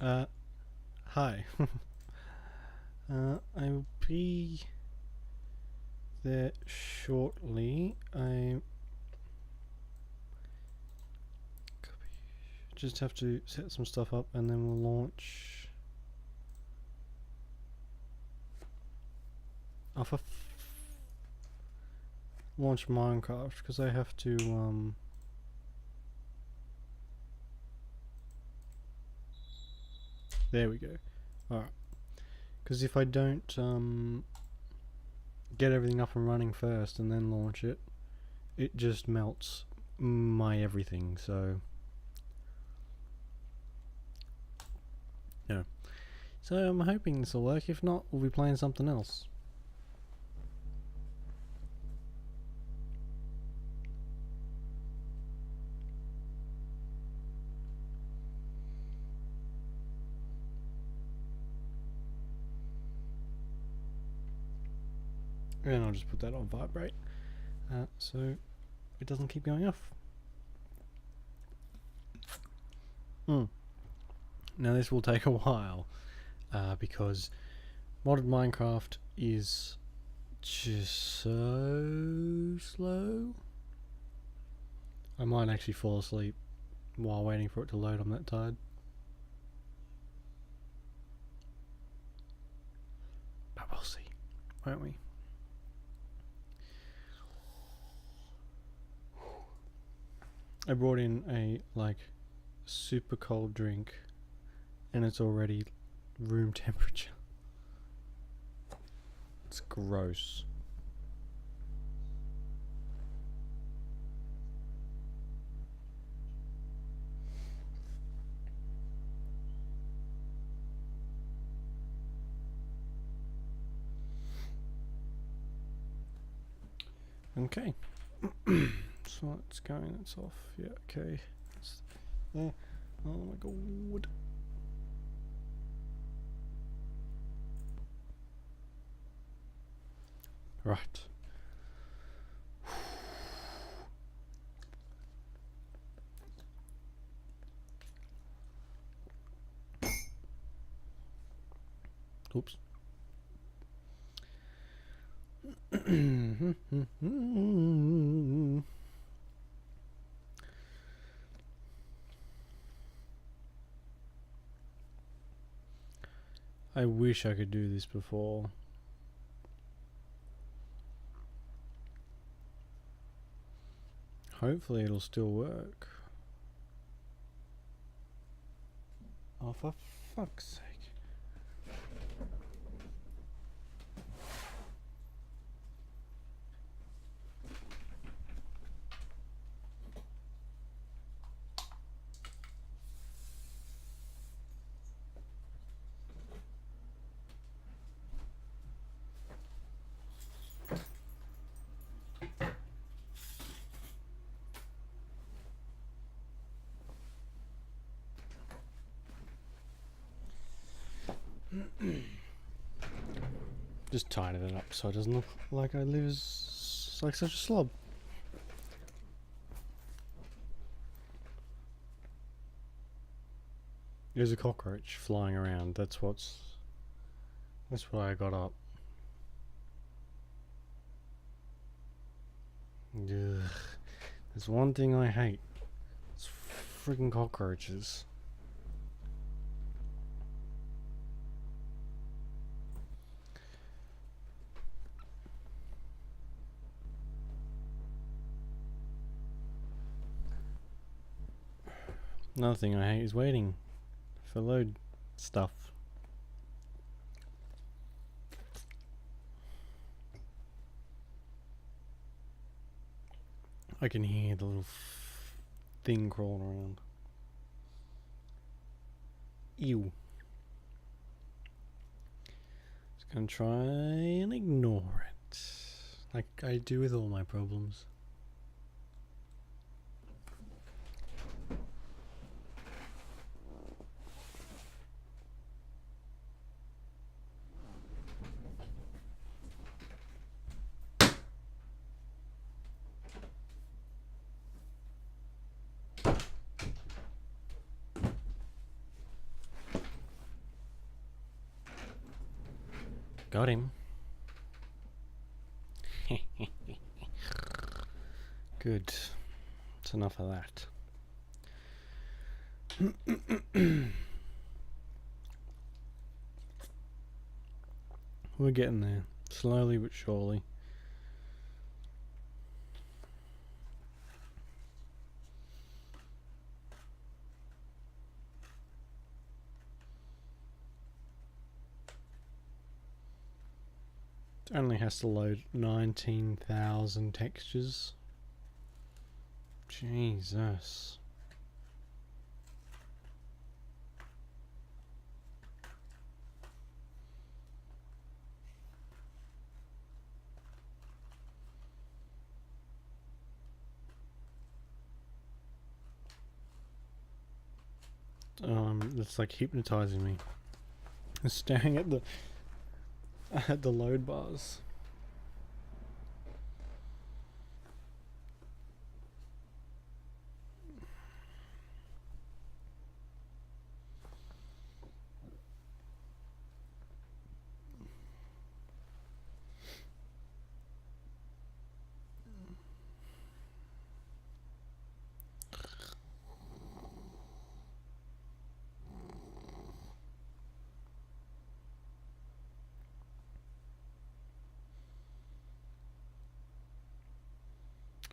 Hi. I will be there shortly. I just have to set some stuff up and then we'll launch. Launch Minecraft because I have to there we go. Alright. Because if I don't get everything up and running first and then launch it, it just melts my everything, so yeah. So I'm hoping this will work. If not, we'll be playing something else. And I'll just put that on vibrate so it doesn't keep going off. Now this will take a while because modded Minecraft is just so slow. I might actually fall asleep while waiting for it to load. I'm that tired. But we'll see, won't we? I brought in a super cold drink and it's already room temperature. It's gross. Okay. So it's going, it's off. Yeah, okay. It's there. Oh my god. Right. Oops. I wish I could do this before. Hopefully it'll still work. Oh, for fuck's sake. Just tighten it up so it doesn't look like I live like such a slob. There's a cockroach flying around. That's what I got up. Ugh. There's one thing I hate. It's freaking cockroaches. Another thing I hate is waiting for load stuff. I can hear the little thing crawling around. Ew. Just gonna try and ignore it, like I do with all my problems. Got him. Good. That's enough of that. We're getting there. Slowly but surely. It only has to load 19,000 textures. Jesus. It's like hypnotizing me. I'm staring at the load bars.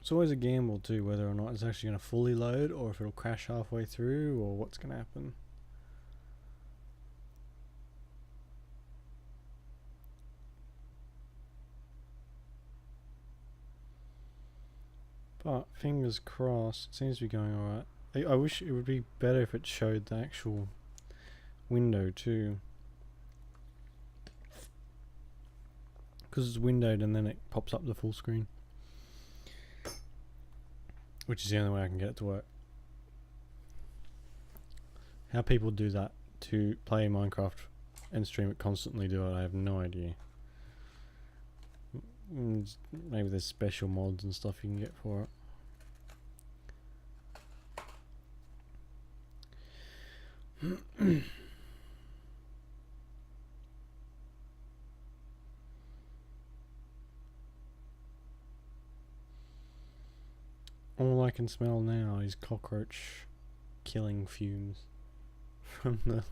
It's always a gamble too, whether or not it's actually going to fully load or if it'll crash halfway through or what's going to happen. But fingers crossed, it seems to be going alright. I wish it would be better if it showed the actual window too. Because it's windowed and then it pops up the full screen. Which is the only way I can get it to work. How people do that to play Minecraft and stream it constantly do it, I have no idea. Maybe there's special mods and stuff you can get for it. All I can smell now is cockroach killing fumes from the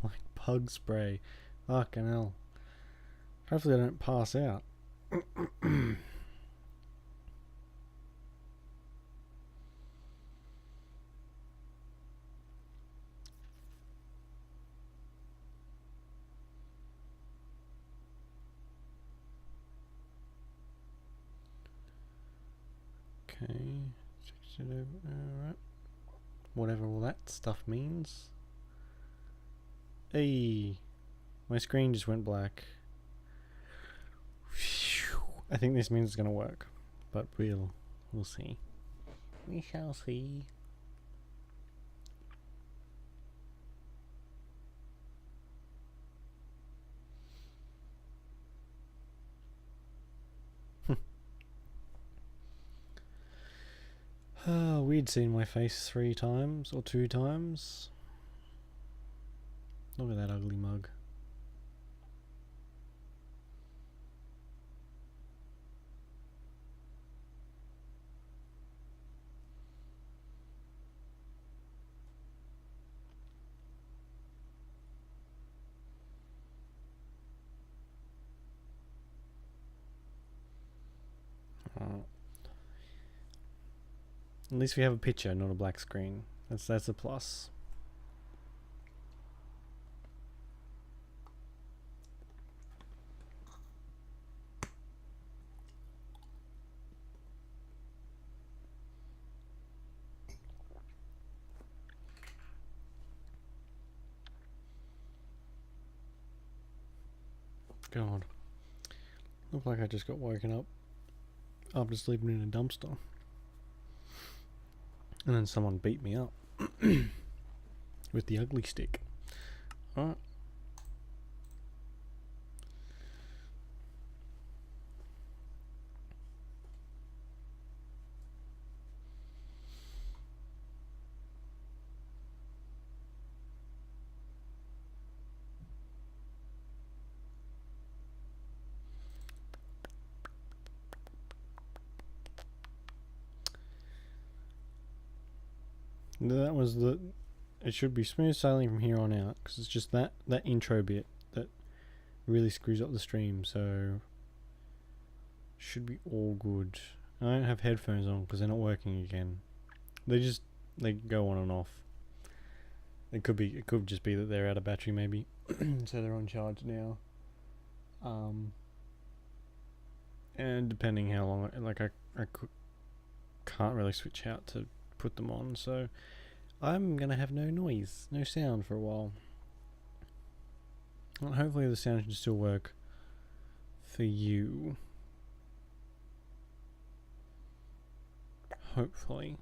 bug spray. Fucking hell. Hopefully I don't pass out. Okay. Alright. Whatever all that stuff means. Hey, my screen just went black. I think this means it's gonna work, but we'll see. We shall see. We'd seen my face 3 times or 2 times. Look at that ugly mug. At least we have a picture, not a black screen. That's a plus. God. Look like I just got woken up after sleeping in a dumpster. And then someone beat me up with the ugly stick. Alright. That was the... It should be smooth sailing from here on out, because it's just that intro bit that really screws up the stream, so... Should be all good. I don't have headphones on because they're not working again. They go on and off. It could just be that they're out of battery maybe, so they're on charge now. And depending how long, I can't really switch out to put them on, so I'm gonna have no noise, no sound for a while. Well, hopefully the sound should still work for you. Hopefully.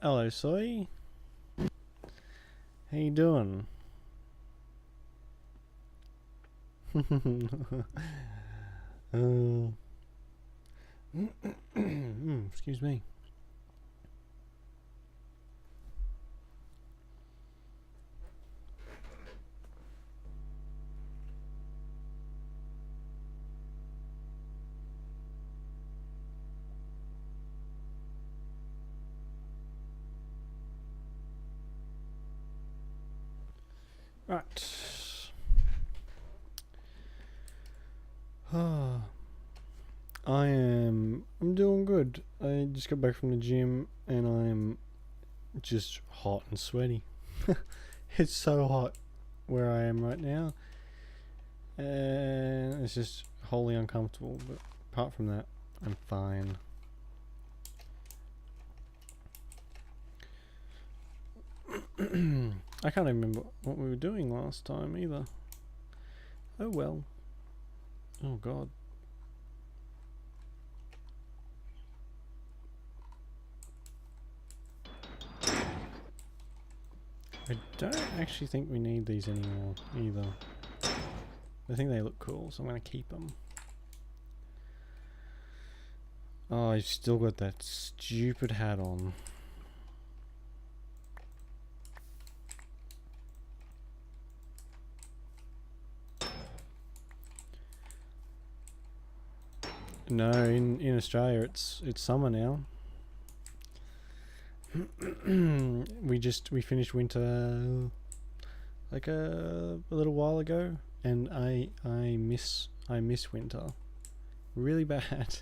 Hello, Soy. How you doing? Excuse me. Right. I'm doing good. I just got back from the gym and I'm just hot and sweaty. It's so hot where I am right now. And it's just wholly uncomfortable, but apart from that, I'm fine. I can't remember what we were doing last time either. Oh well. Oh god. I don't actually think we need these anymore either. I think they look cool, so I'm gonna keep them. Oh, I've still got that stupid hat on. No, in Australia it's summer now. we finished winter like a little while ago, and I miss winter really bad.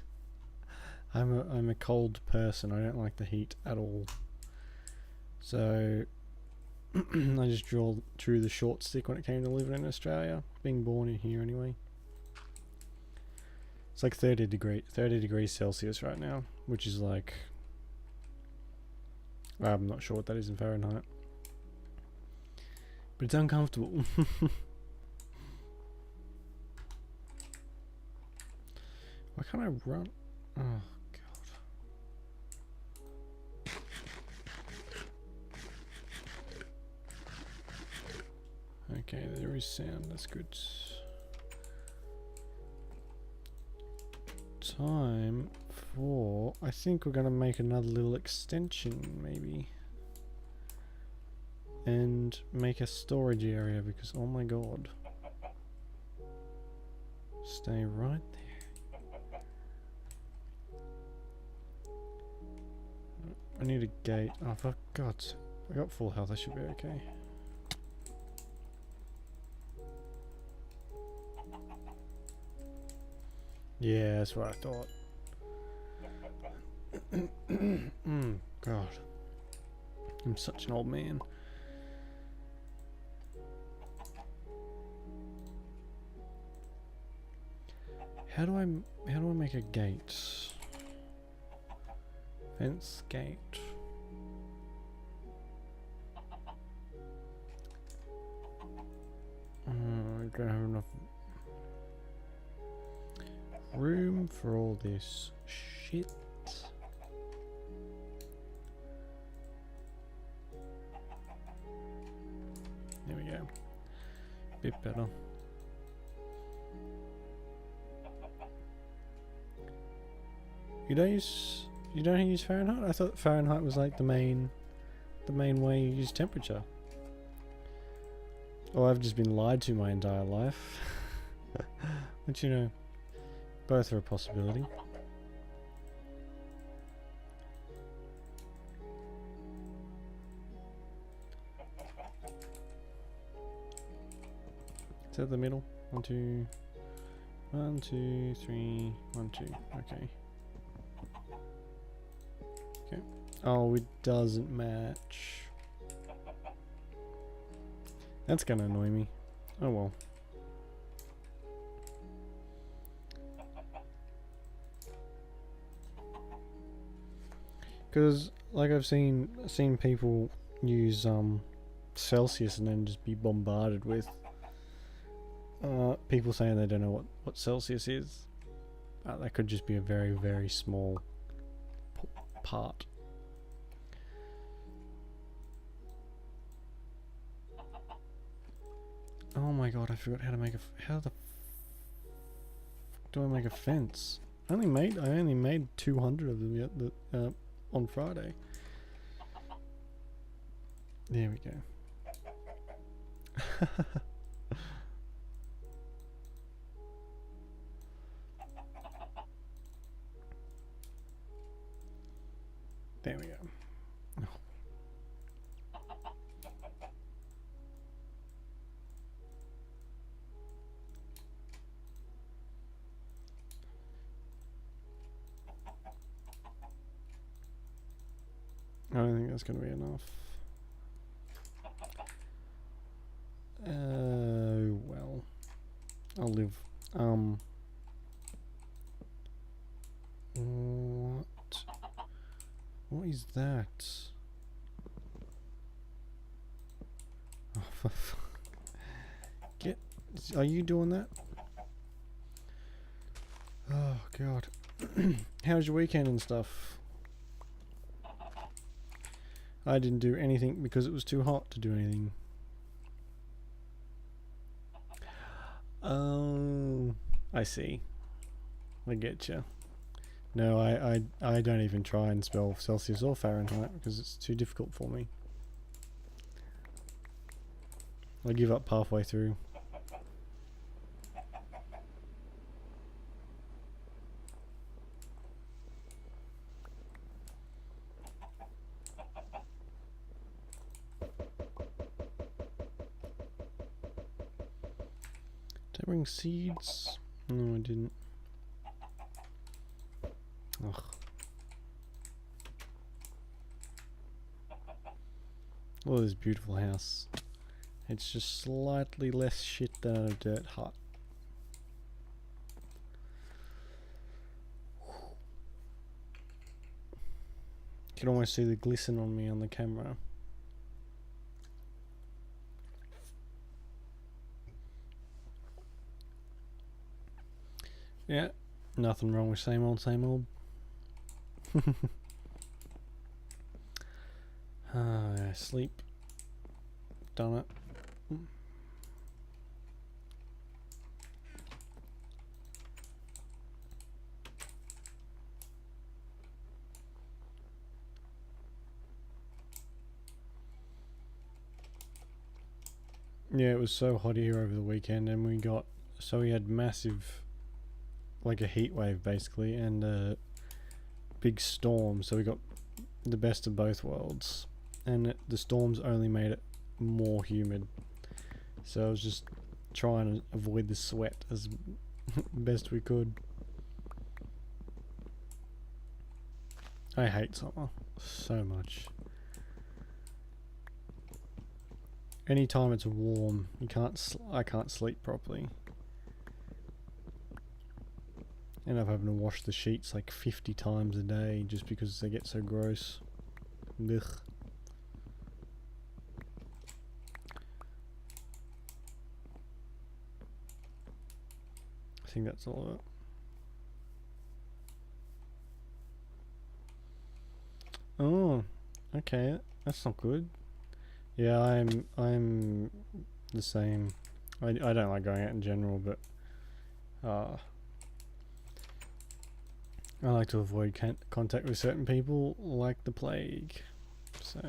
I'm a cold person. I don't like the heat at all. So I just drew the short stick when it came to living in Australia, being born in here anyway. It's like 30 degrees Celsius right now, which is like, I'm not sure what that is in Fahrenheit, but it's uncomfortable. Why can't I run? Oh god. Okay, there is sound, that's good. Time for, I think we're gonna make another little extension maybe, and make a storage area, because oh my god, stay right there. I need a gate. Oh for God's sake, I got full health, I should be okay. Yeah, that's what I thought. God. I'm such an old man. How do I make a gate? Fence gate. I don't have enough room for all this shit. There we go. Bit better. You don't use Fahrenheit? I thought Fahrenheit was like the main way you use temperature. Oh, I've just been lied to my entire life. But you know, Both are a possibility. Is that the middle? 1, 2, 1, 2, 3, 1, 2. Okay. Okay. Oh, it doesn't match. That's gonna annoy me. Oh well. Because like I've seen people use Celsius and then just be bombarded with people saying they don't know what Celsius is. That could just be a very, very small part. Oh my god, I forgot how to make how the do I make a fence? I only made 200 of them yet on Friday. There we go. There we go. Oh. I don't think that's going to be enough. Well, I'll live. What is that? Oh, for are you doing that? Oh god. How's your weekend and stuff? I didn't do anything because it was too hot to do anything. Oh, I see. I get you. No, I don't even try and spell Celsius or Fahrenheit because it's too difficult for me. I give up halfway through. Did I bring seeds? No, I didn't. Ugh. Look at this beautiful house. It's just slightly less shit than a dirt hut. You can almost see the glisten on me on the camera. Yeah, nothing wrong with same old, same old. Yeah, sleep. Done it. Yeah, it was so hot here over the weekend, and we had massive, like a heat wave basically, and a big storm, so we got the best of both worlds, and the storms only made it more humid, so I was just trying to avoid the sweat as best we could. I hate summer so much. Anytime it's warm, I can't sleep properly. End up having to wash the sheets like 50 times a day just because they get so gross. Ugh. I think that's all of it. Oh, okay, that's not good. Yeah, I'm the same. I don't like going out in general, but I like to avoid contact with certain people like the plague. So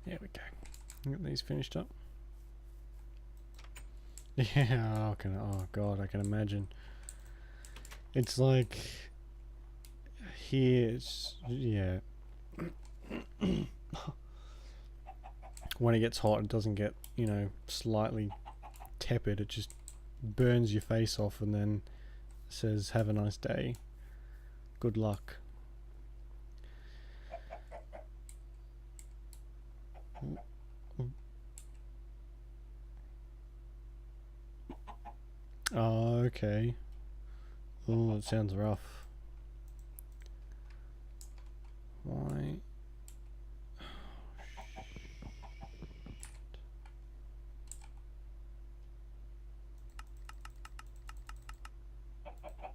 There we go. Get these finished up. Yeah, oh god, I can imagine. It's like here, yeah. When it gets hot, it doesn't get, you know, slightly tepid. It just burns your face off and then says, "Have a nice day. Good luck." Oh, okay. Oh, it sounds rough. Why?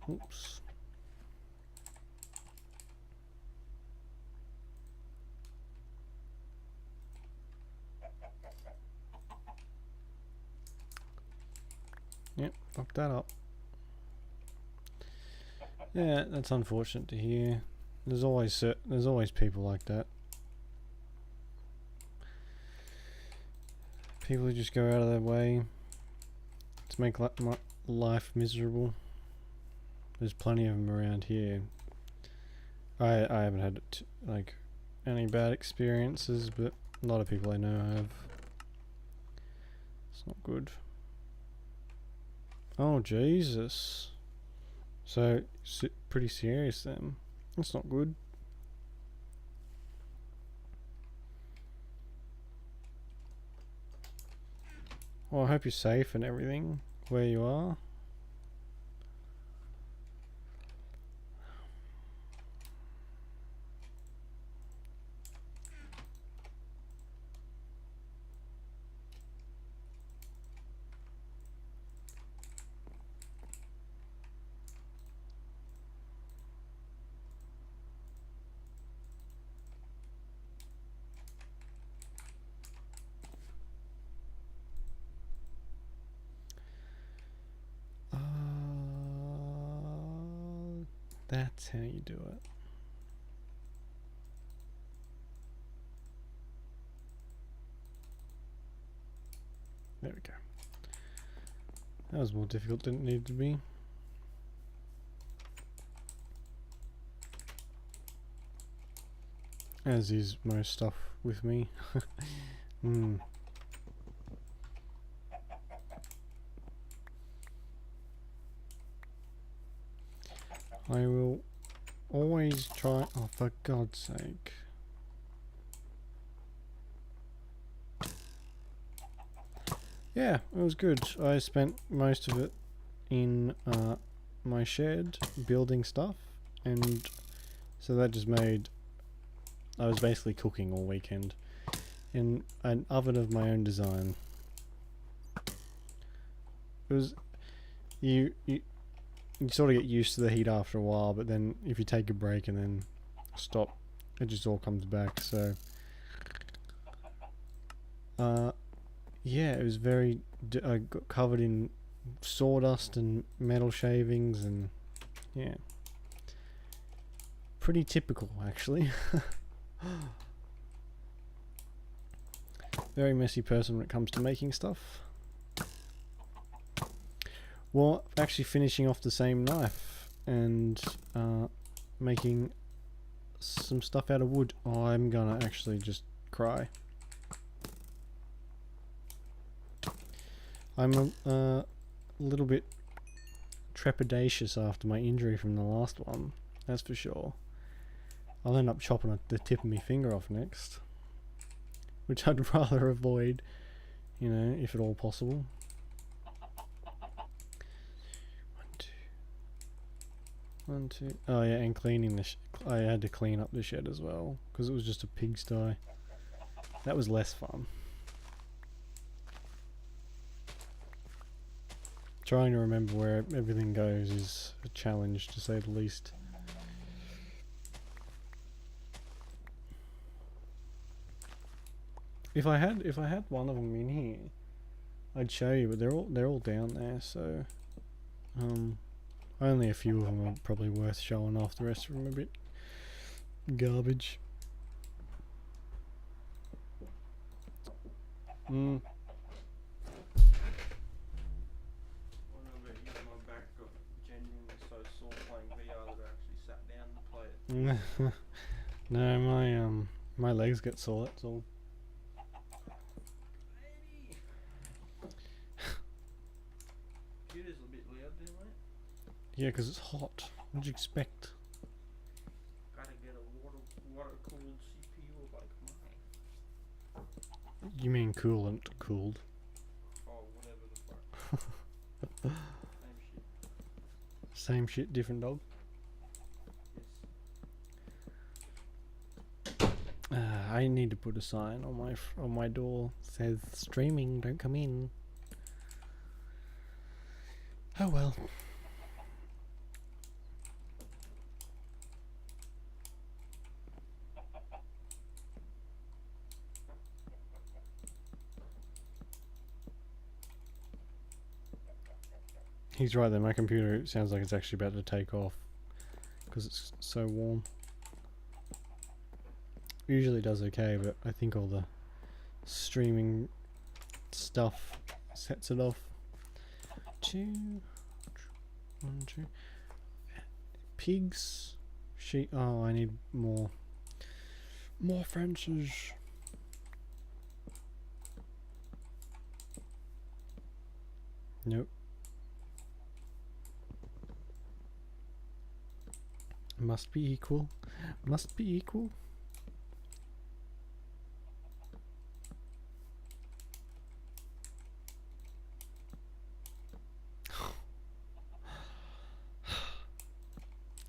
Oops. Yep, fucked that up. Yeah, that's unfortunate to hear. There's always people like that. People who just go out of their way to make life miserable. There's plenty of them around here. I haven't had like any bad experiences, but a lot of people I know have. It's not good. Oh Jesus! So pretty serious then. That's not good. Well, I hope you're safe and everything where you are. That's how you do it. There we go. That was more difficult than it needed to be. As is most stuff with me. I will always try. Oh, for God's sake. Yeah, it was good. I spent most of it in my shed building stuff, and so that just made. I was basically cooking all weekend in an oven of my own design. It was you sort of get used to the heat after a while, but then if you take a break and then stop, it just all comes back. So yeah, it was very I got covered in sawdust and metal shavings, and yeah, pretty typical actually. Very messy person when it comes to making stuff. Well, actually finishing off the same knife and making some stuff out of wood. Oh, I'm gonna actually just cry. I'm a little bit trepidatious after my injury from the last one, that's for sure. I'll end up chopping the tip of my finger off next, which I'd rather avoid, you know, if at all possible. One, two. Oh yeah, and cleaning the I had to clean up the shed as well, because it was just a pigsty. That was less fun. Trying to remember where everything goes is a challenge, to say the least. If I had one of them in here, I'd show you, but they're all down there. So, only a few of them are probably worth showing off. The rest of them are a bit garbage. Mm. I remember my back got genuinely so sore playing VR that I actually sat down to play it. No, my legs get sore. That's all. Baby! Computer's a bit loud there, mate. Yeah, because it's hot. What'd you expect? Gotta get a water cooled CPU like mine. You mean coolant cooled? Oh, whatever the fuck. Same shit. Same shit, different dog. Yes. I need to put a sign on my door that says streaming, don't come in. Oh well. He's right there, my computer sounds like it's actually about to take off because it's so warm. Usually does okay, but I think all the streaming stuff sets it off. 1, 2 pigs, sheep. Oh, I need more fences. Nope. Must be equal. Must be equal.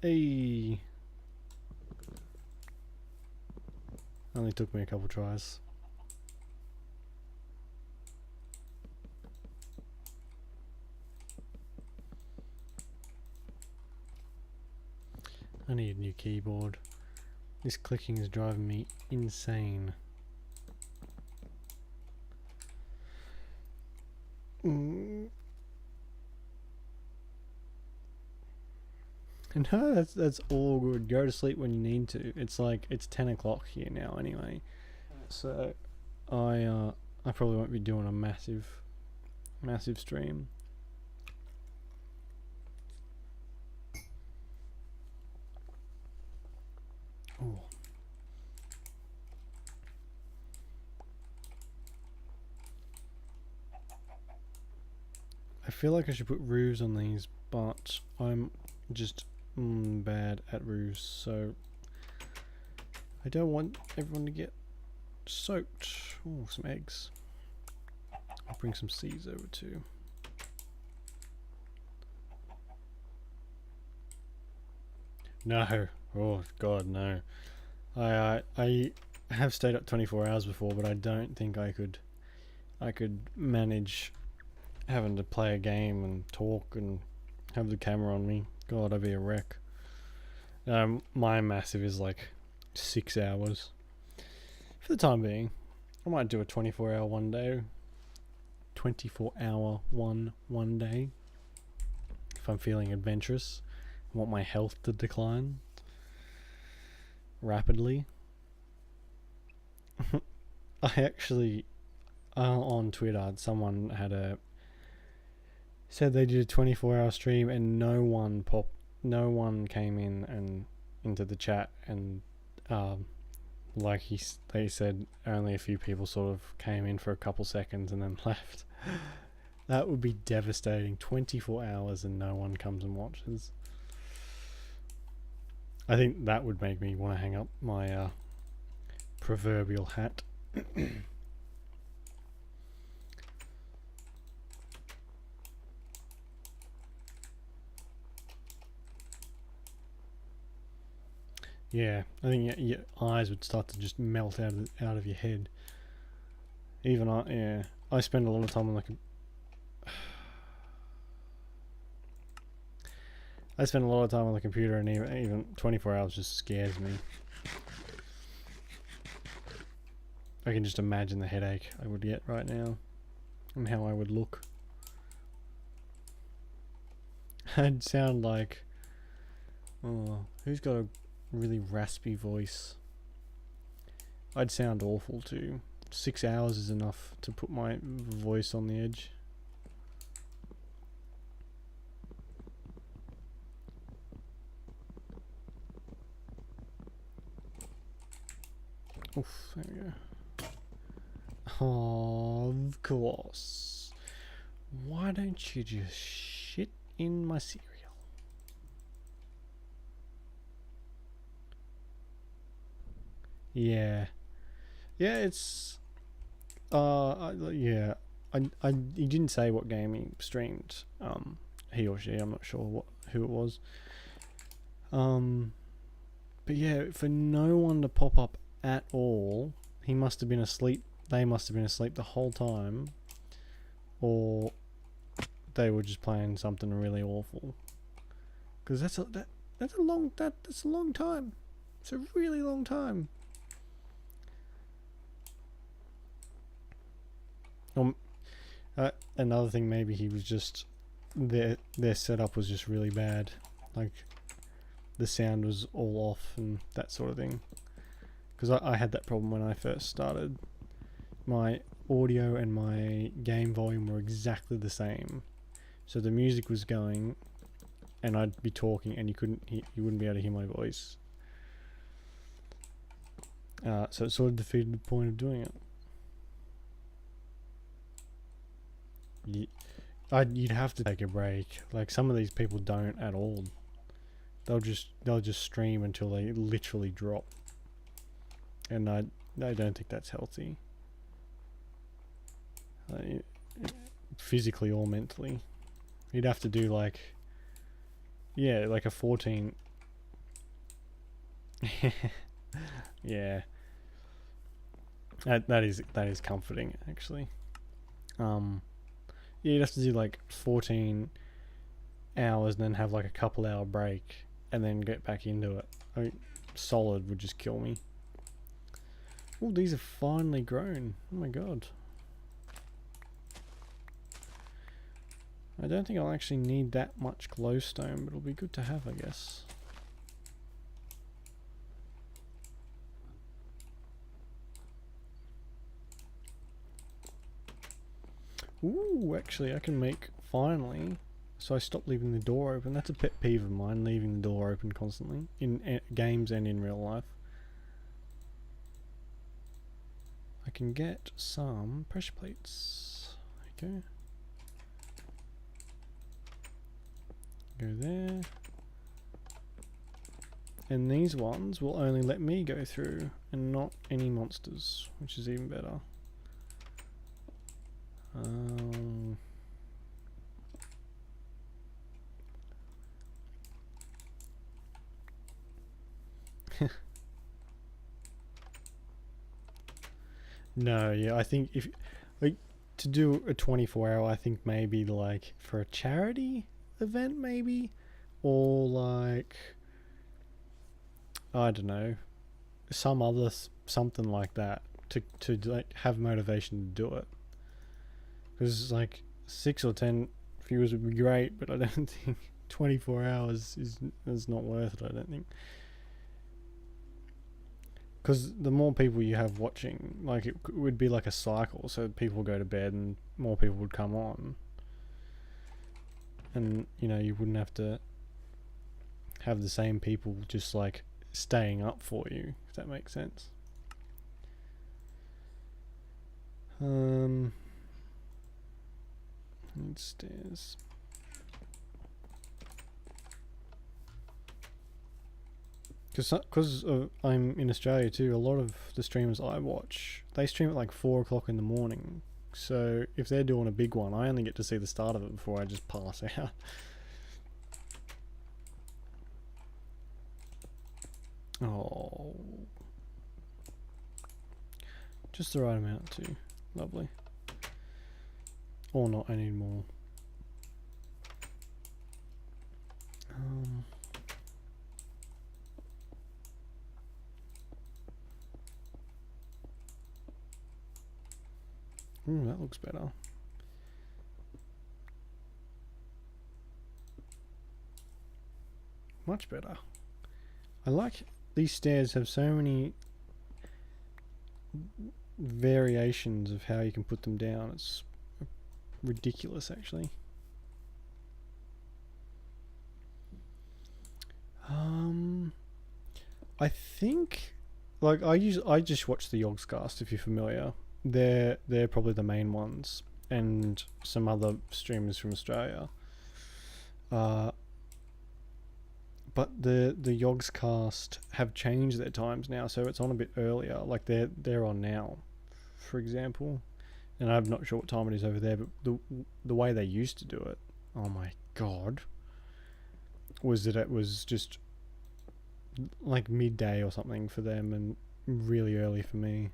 Hey. Only took me a couple tries. I need a new keyboard. This clicking is driving me insane. No, that's all good. Go to sleep when you need to. It's like it's 10 o'clock here now anyway. So I probably won't be doing a massive stream. Oh. I feel like I should put roofs on these, but I'm just bad at roofs, so I don't want everyone to get soaked. Oh, some eggs. I'll bring some seeds over too. No. Oh God, no. I have stayed up 24 hours before, but I don't think I could manage having to play a game and talk and have the camera on me. God, I'd be a wreck. My massive is like 6 hours. For the time being, I might do a 24-hour one day. 24-hour one day. If I'm feeling adventurous, I want my health to decline rapidly. I actually, on Twitter, someone said they did a 24-hour stream and no one came in and into the chat, and they said only a few people sort of came in for a couple seconds and then left. That would be devastating. 24 hours and no one comes and watches. I think that would make me want to hang up my proverbial hat. Yeah, I think your eyes would start to just melt out of your head. Even I spend a lot of time on I spend a lot of time on the computer, and even 24 hours just scares me. I can just imagine the headache I would get right now and how I would look. I'd sound like, oh, who's got a really raspy voice? I'd sound awful too. 6 hours is enough to put my voice on the edge. Oof, there we go. Of course. Why don't you just shit in my cereal? Yeah. Yeah, it's... yeah. He didn't say what game he streamed. He or she, I'm not sure who it was. But yeah, for no one to pop up at all, he must have been asleep. They must have been asleep the whole time, or they were just playing something really awful. Because that's a long time. It's a really long time. Another thing, maybe he was just their setup was just really bad. Like the sound was all off and that sort of thing. Because I had that problem when I first started. My audio and my game volume were exactly the same, so the music was going, and I'd be talking, and you wouldn't be able to hear my voice. So it sort of defeated the point of doing it. You'd have to take a break. Like some of these people don't at all. They'll just stream until they literally drop, and I don't think that's healthy. Physically or mentally. You'd have to do like a 14. Yeah. That is comforting actually. Yeah, you'd have to do like 14 hours and then have like a couple hour break and then get back into it. I mean, solid would just kill me. Oh, these have finally grown. Oh my god. I don't think I'll actually need that much glowstone, but it'll be good to have, I guess. Ooh, actually I can make, finally, so I stop leaving the door open. That's a pet peeve of mine, leaving the door open constantly, in games and in real life. I can get some pressure plates. Okay. Go there. And these ones will only let me go through and not any monsters, which is even better. No, yeah, I think if like to do a 24-hour, I think maybe like for a charity event maybe, or like I don't know, something like that to like have motivation to do it. Because like 6 or 10 viewers would be great, but I don't think 24 hours is not worth it. I don't think. Because the more people you have watching, like it would be like a cycle. So people go to bed and more people would come on, and you know you wouldn't have to have the same people just like staying up for you. If that makes sense. Need stairs. Because I'm in Australia too, a lot of the streamers I watch, they stream at like 4 o'clock in the morning. So if they're doing a big one, I only get to see the start of it before I just pass out. Oh. Just the right amount too. Lovely. Or not, I need more. Ooh, that looks better. Much better. I like these stairs have so many variations of how you can put them down. It's ridiculous, actually. I think, like, I just watch the Yogscast, if you're familiar. They're probably the main ones, and some other streamers from Australia. But the Yogscast have changed their times now, so it's on a bit earlier. Like they're on now, for example, and I'm not sure what time it is over there. But the way they used to do it, oh my god, was that it was just like midday or something for them and really early for me.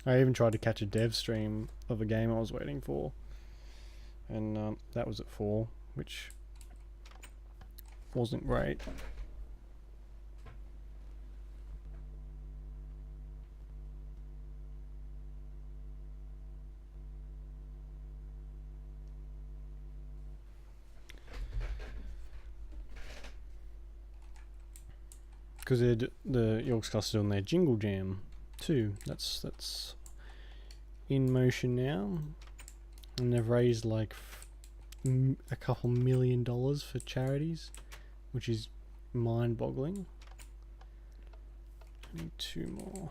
I even tried to catch a dev stream of a game I was waiting for, and that was at 4, which wasn't great. Because the Yorkscast doing their Jingle Jam too. That's in motion now, and they've raised like a couple $1 million for charities, which is mind-boggling. I need 2 more,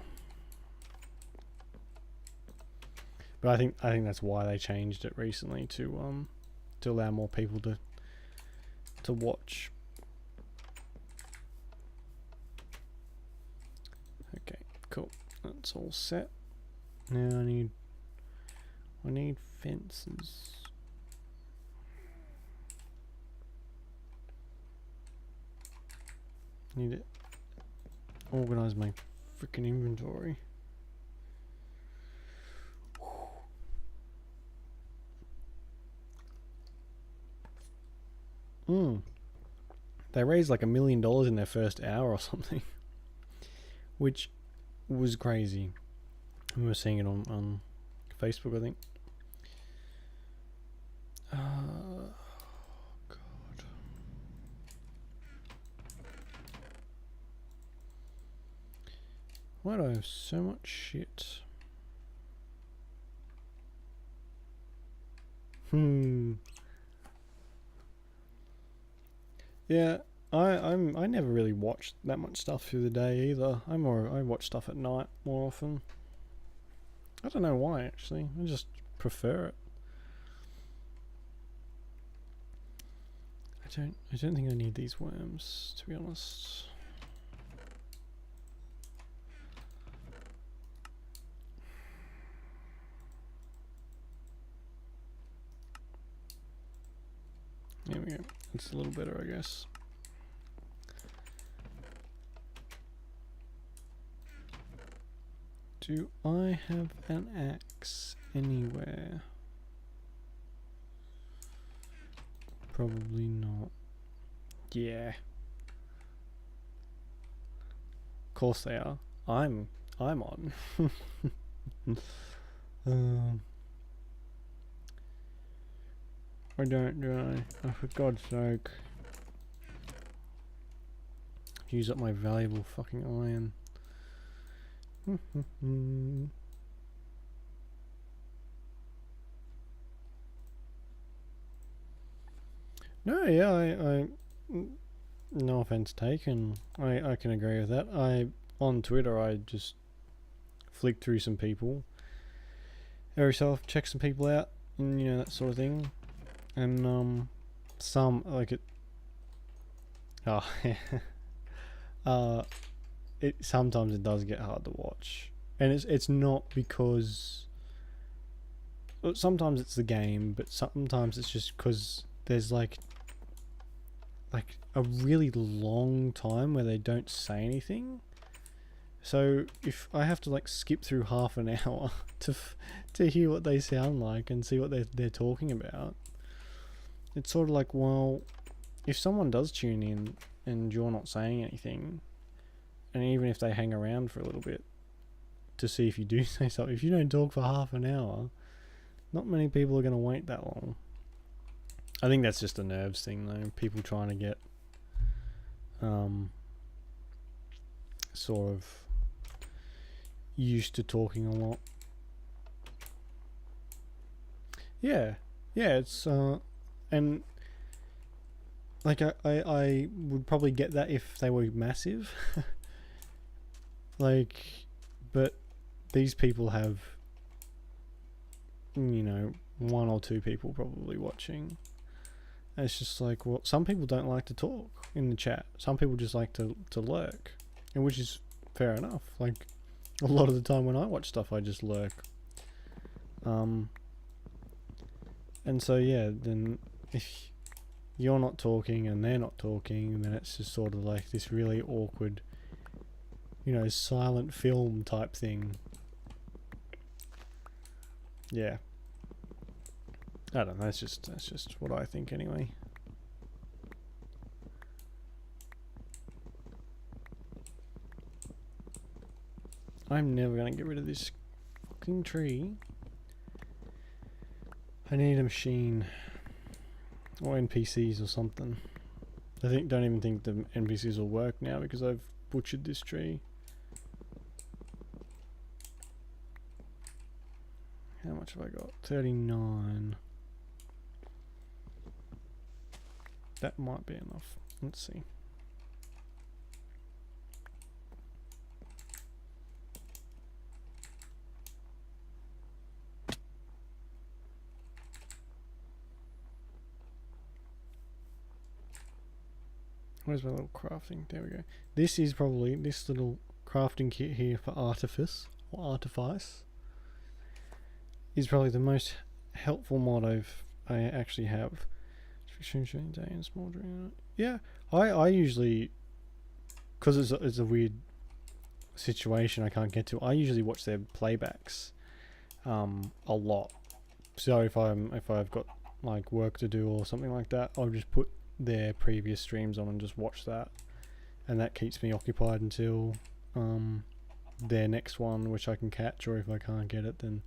but I think that's why they changed it recently to allow more people to watch. Okay, cool. That's all set. Now I need fences. Need to organize my freaking inventory. They raised like $1 million in their first hour or something, which was crazy. I remember seeing it on Facebook, I think. God. Why do I have so much shit? Yeah, I never really watched that much stuff through the day either. I watch stuff at night more often. I don't know why, actually. I just prefer it. I don't think I need these worms, to be honest. There we go. It's a little better, I guess. Do I have an axe anywhere? Probably not. Yeah. Of course they are. I'm on. I don't, do I? Oh, for God's sake. Use up my valuable fucking iron. No, yeah, I no offense taken. I can agree with that. On Twitter I just flick through some people every so often, check some people out, and you know, that sort of thing. And some like it. Oh, it sometimes it does get hard to watch, and it's not because. Sometimes it's the game, but sometimes it's just because there's like a really long time where they don't say anything. So if I have to like skip through half an hour to hear what they sound like and see what they're talking about, it's sort of like, well, if someone does tune in and you're not saying anything, and even if they hang around for a little bit to see if you do say something, if you don't talk for half an hour, not many people are going to wait that long. I think that's just a nerves thing though, people trying to get sort of used to talking a lot. Yeah, it's and like I would probably get that if they were massive. Like, but these people have, you know, one or two people probably watching. And it's just like, well, some people don't like to talk in the chat. Some people just like to lurk, and which is fair enough. Like, a lot of the time when I watch stuff, I just lurk. And so yeah, then if you're not talking and they're not talking, then it's just sort of like this really awkward, you know, silent film type thing. Yeah. I don't know, that's just what I think anyway. I'm never gonna get rid of this fucking tree. I need a machine or NPCs or something. Don't even think the NPCs will work now because I've butchered this tree. How much have I got? 39. That might be enough. Let's see. Where's my little crafting? There we go. This is probably, this little crafting kit here for artifice, or artifice, is probably the most helpful mod I actually have. Day and small dream. Yeah, I usually, because it's a weird situation I can't get to, I usually watch their playbacks a lot. So if I've got like work to do or something like that, I'll just put their previous streams on and just watch that, and that keeps me occupied until their next one, which I can catch, or if I can't get it, then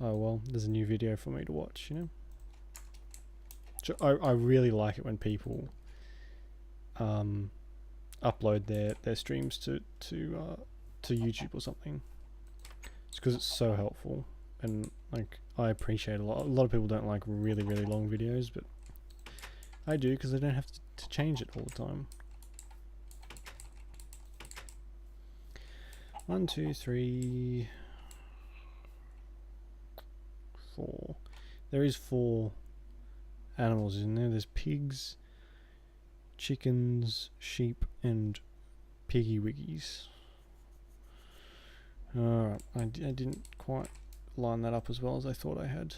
oh well, there's a new video for me to watch, you know. So I really like it when people upload their streams to YouTube or something. It's because it's so helpful, and like I appreciate a lot of people don't like really long videos, but I do because I don't have to change it all the time. 1, 2, 3, 4. There is 4 animals in there. There's pigs, chickens, sheep, and piggy wiggies. Alright, I didn't quite line that up as well as I thought I had.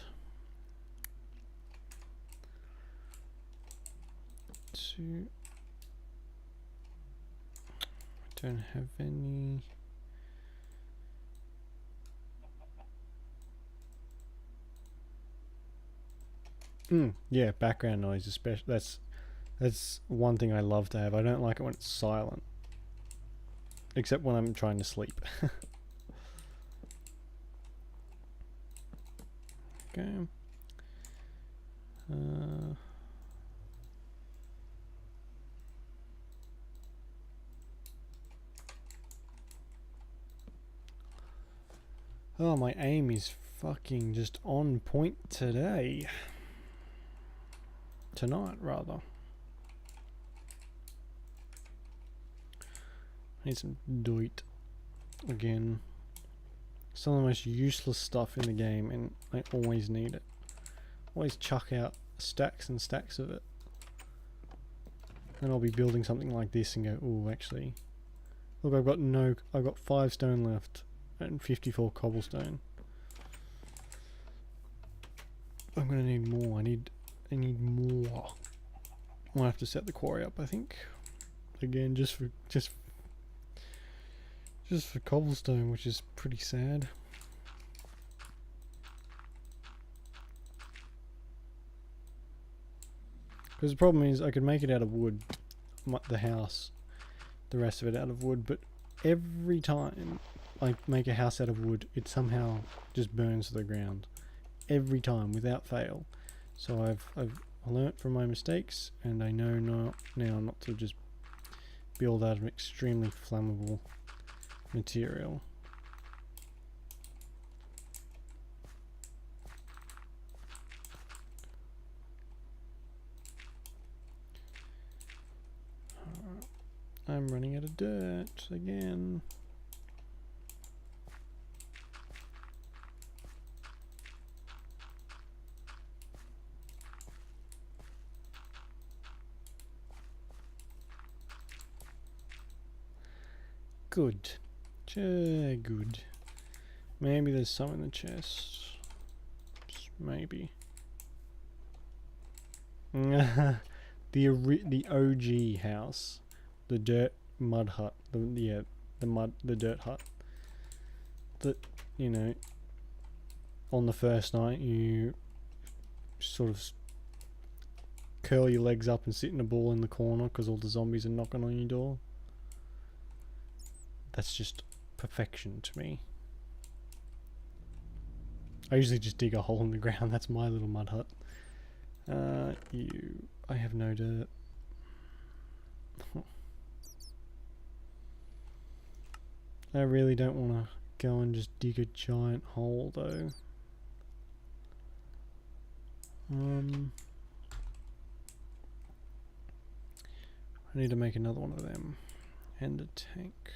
2. I don't have any. Yeah, background noise, especially. That's one thing I love to have. I don't like it when it's silent, except when I'm trying to sleep. Okay. Oh, my aim is fucking just on point today. Tonight, rather. I need some doit again. Some of the most useless stuff in the game, and I always need it. Always chuck out stacks and stacks of it. And I'll be building something like this and go, oh, actually, look, I've got 5 stone left and 54 cobblestone. I'm gonna need more. I need more. I'll have to set the quarry up, I think. Again, just for cobblestone, which is pretty sad. Because the problem is I could make it out of wood, the house, the rest of it out of wood, but every time I make a house out of wood, it somehow just burns to the ground. Every time, without fail. So I've learnt from my mistakes, and I know now not to just build out of extremely flammable material. I'm running out of dirt again. Good. Good. Maybe there's some in the chest. Maybe. The OG house, the dirt mud hut, the dirt hut. That, you know, on the first night you sort of curl your legs up and sit in a ball in the corner because all the zombies are knocking on your door. That's just perfection to me. I usually just dig a hole in the ground. That's my little mud hut. I have no dirt. I really don't want to go and just dig a giant hole though. I need to make another one of them. And a tank.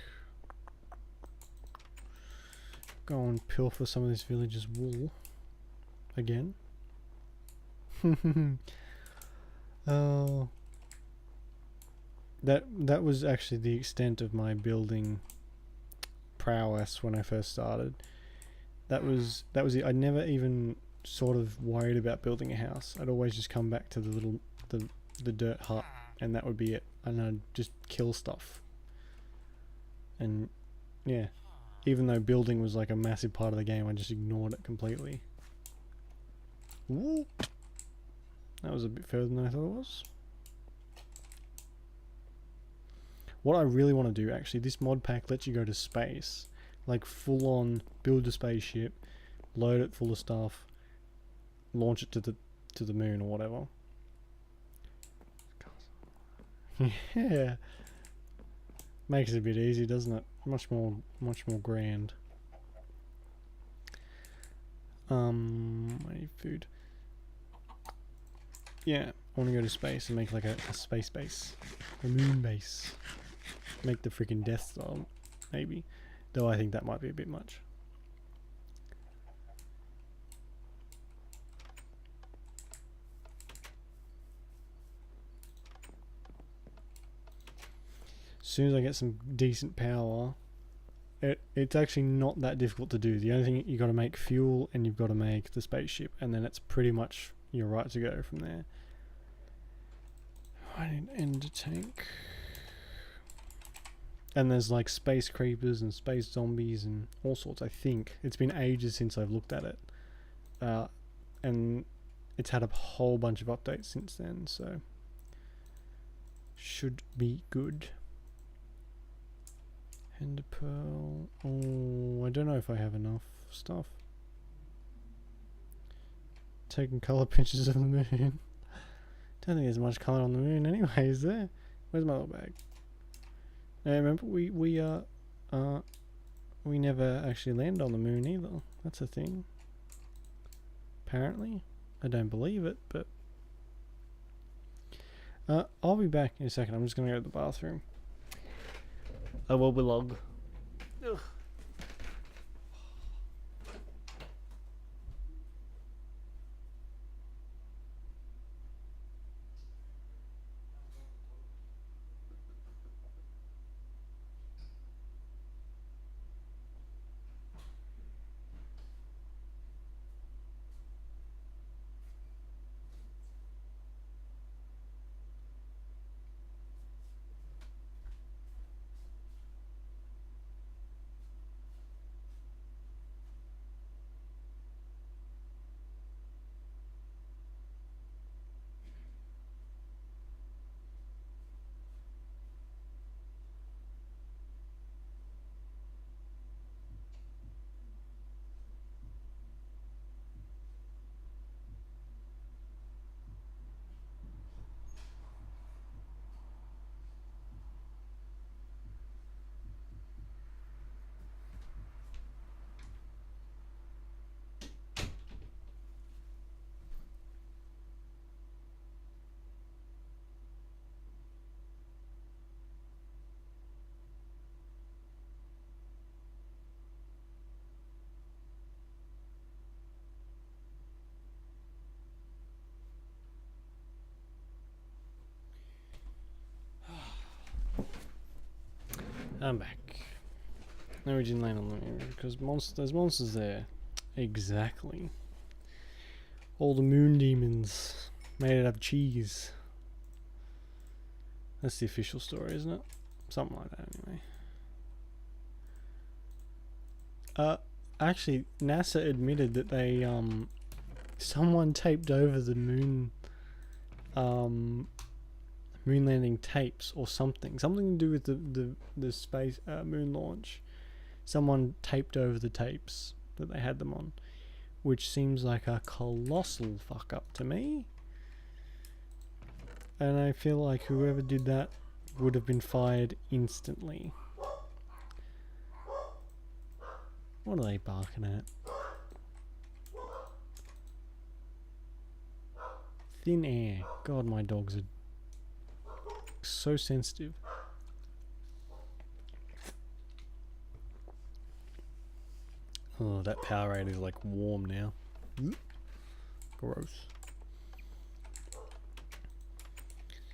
Go and pilfer some of this village's wool. Again. Oh. That was actually the extent of my building prowess when I first started. That was it. I never even sort of worried about building a house. I'd always just come back to the dirt hut and that would be it. And I'd just kill stuff. And yeah. Even though building was like a massive part of the game, I just ignored it completely. Ooh. That was a bit further than I thought it was. What I really want to do, actually, this mod pack lets you go to space. Like full on build a spaceship, load it full of stuff, launch it to the moon or whatever. Yeah. Makes it a bit easy, doesn't it? Much more grand. I need food. Yeah, I want to go to space and make like a space base. A moon base. Make the freaking Death Star, maybe. Though I think that might be a bit much. As soon as I get some decent power, it's actually not that difficult to do. The only thing, you got to make fuel and you've got to make the spaceship, and then it's pretty much you're right to go from there. I need an ender tank. And there's like space creepers and space zombies and all sorts, I think. It's been ages since I've looked at it. And it's had a whole bunch of updates since then, so should be good. Ender pearl. Oh, I don't know if I have enough stuff. Taking colour pictures of the moon. Don't think there's much colour on the moon anyway, is there? Where's my little bag? Now remember we never actually landed on the moon either. That's a thing. Apparently. I don't believe it, but I'll be back in a second. I'm just gonna go to the bathroom. I will be log. Ugh. I'm back. No, we didn't land on them because there's monsters there. Exactly. All the moon demons made out of cheese. That's the official story, isn't it? Something like that, anyway. Actually, NASA admitted that they someone taped over the moon landing tapes or something to do with the space moon launch. Someone taped over the tapes that they had them on, which seems like a colossal fuck up to me. And I feel like whoever did that would have been fired instantly. What are they barking at? Thin air. God, my dogs are so sensitive. Oh, that Powerade is like warm now. Gross.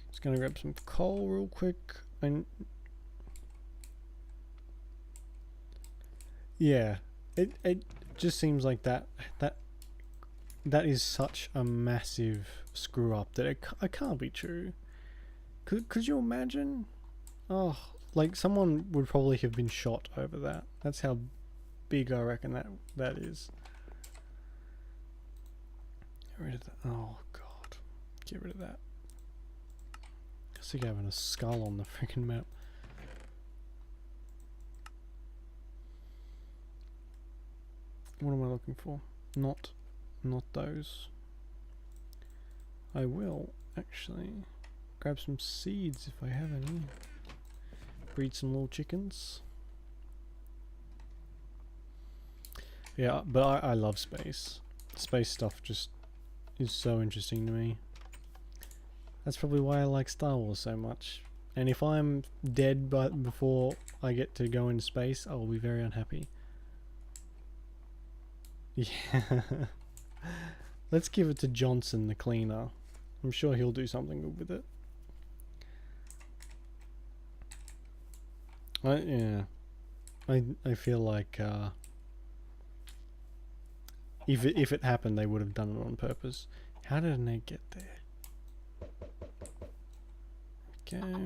Just gonna grab some coal real quick. And yeah, it just seems like that is such a massive screw up that it can't be true. Could you imagine? Oh, like someone would probably have been shot over that. That's how big I reckon that is. Get rid of that. Oh god, get rid of that. It's like having a skull on the freaking map. What am I looking for? Not those. I will actually grab some seeds if I have any. Breed some little chickens. Yeah, but I love space. Space stuff just is so interesting to me. That's probably why I like Star Wars so much. And if I'm dead before I get to go into space, I will be very unhappy. Yeah. Let's give it to Johnson, the cleaner. I'm sure he'll do something good with it. I feel like if it happened, they would have done it on purpose. How did an egg get there? Okay.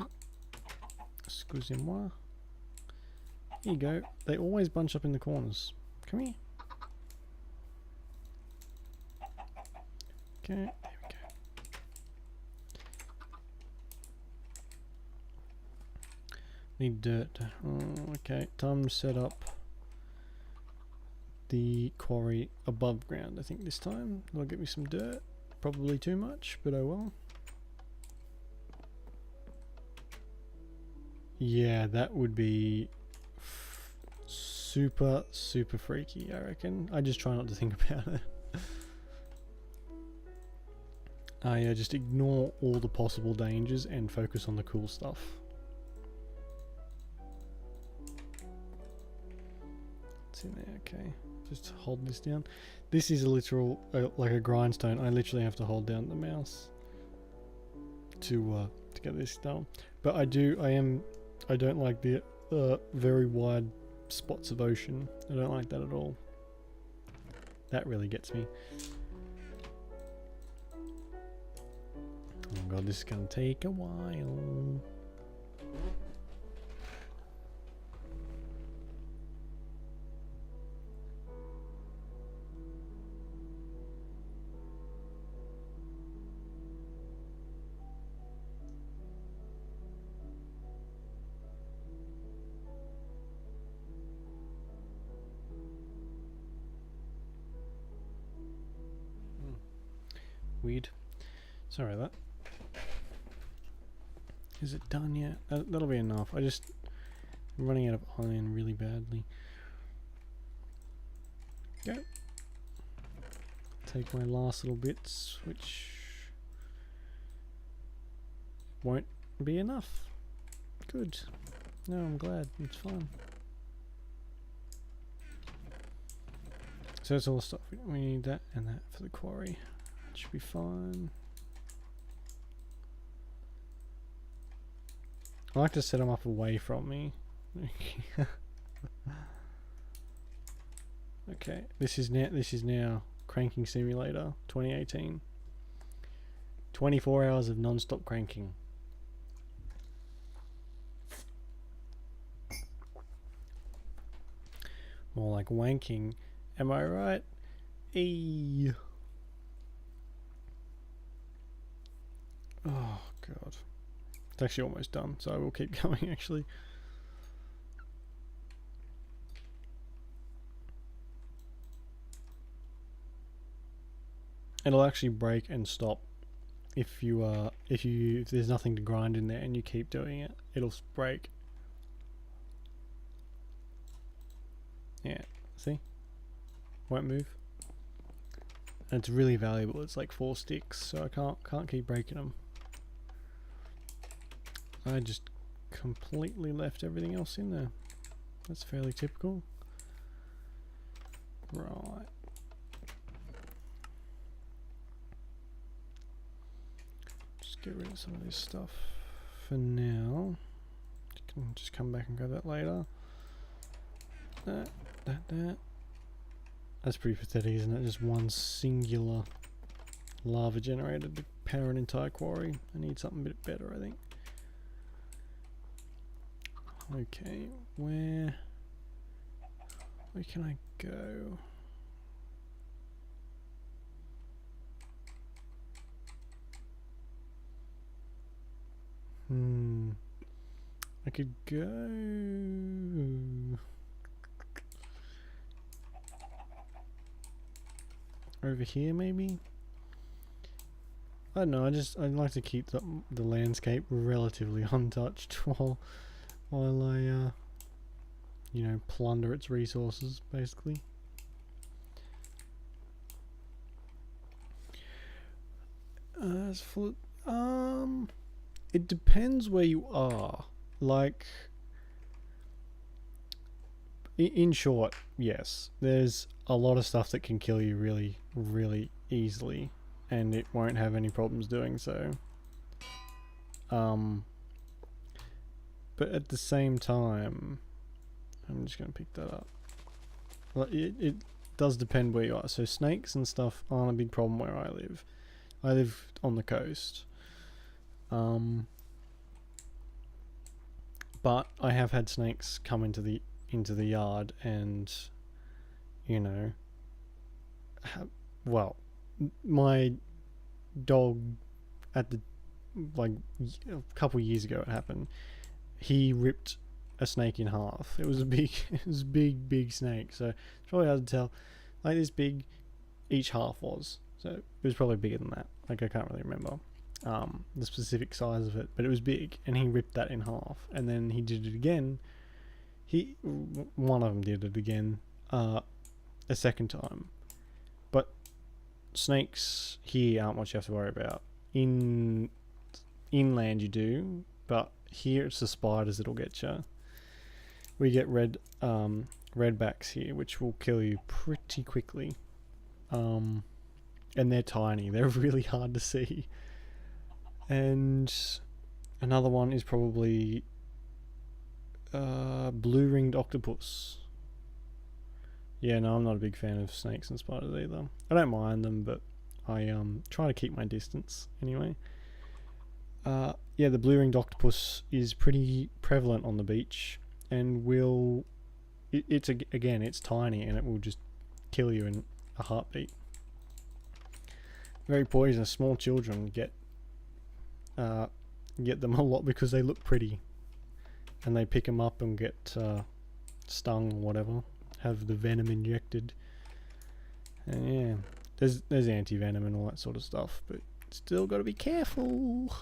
Excusez-moi. Here you go. They always bunch up in the corners. Come here. Okay, there we go. Need dirt. Oh, okay, time to set up the quarry above ground, I think this time. That'll get me some dirt. Probably too much, but oh well. Yeah, that would be super freaky, I reckon. I just try not to think about it. Yeah, just ignore all the possible dangers and focus on the cool stuff. It's in there, okay. Just hold this down. This is a literal, like a grindstone. I literally have to hold down the mouse to get this done. But I don't like the very wide spots of ocean. I don't like that at all. That really gets me. Oh god, this is gonna take a while. Weird. Sorry about that. Is it done yet? That'll be enough. I'm running out of iron really badly. Okay. Take my last little bits, which won't be enough. Good. No, I'm glad. It's fine. So that's all the stuff. We need that and that for the quarry. That should be fine. I like to set them up away from me Okay, this is now Cranking Simulator 2018. 24 hours of non-stop cranking. More like wanking. Am I right? Eee. Oh god. It's actually almost done, so I will keep going actually. It'll actually break and stop if there's nothing to grind in there and you keep doing it. It'll break. Yeah, see? Won't move. And it's really valuable. It's like 4 sticks, so I can't keep breaking them. I just completely left everything else in there. That's fairly typical. Right. Just get rid of some of this stuff for now. You can just come back and grab that later. That. That's pretty pathetic, isn't it? Just one singular lava generator to power an entire quarry. I need something a bit better, I think. Okay, where can I go? I could go over here maybe? I don't know, I'd like to keep the landscape relatively untouched while I you know, plunder its resources basically. It depends where you are. Like, in short, yes, there's a lot of stuff that can kill you really, really easily, and it won't have any problems doing so. But at the same time, I'm just gonna pick that up. Well, it does depend where you are. So snakes and stuff aren't a big problem where I live. I live on the coast. But I have had snakes come into the yard and, you know, well, my dog at the a couple years ago it happened. He ripped a snake in half. It was a big big snake. So it's probably hard to tell. Like this big each half was. So it was probably bigger than that. Like I can't really remember the specific size of it, but it was big, and he ripped that in half, and then he did it again. One of them did it again a second time. But snakes here aren't much you have to worry about. Inland you do, but here it's the spiders that'll get you. We get redbacks here, which will kill you pretty quickly. And they're tiny. They're really hard to see. And another one is probably blue-ringed octopus. Yeah, no, I'm not a big fan of snakes and spiders either. I don't mind them, but I try to keep my distance anyway. Yeah, the blue-ringed octopus is pretty prevalent on the beach, and it's tiny, and it will just kill you in a heartbeat. Very poisonous. Small children get them a lot because they look pretty, and they pick them up and get stung or whatever, have the venom injected, and yeah, there's anti-venom and all that sort of stuff, but still got to be careful.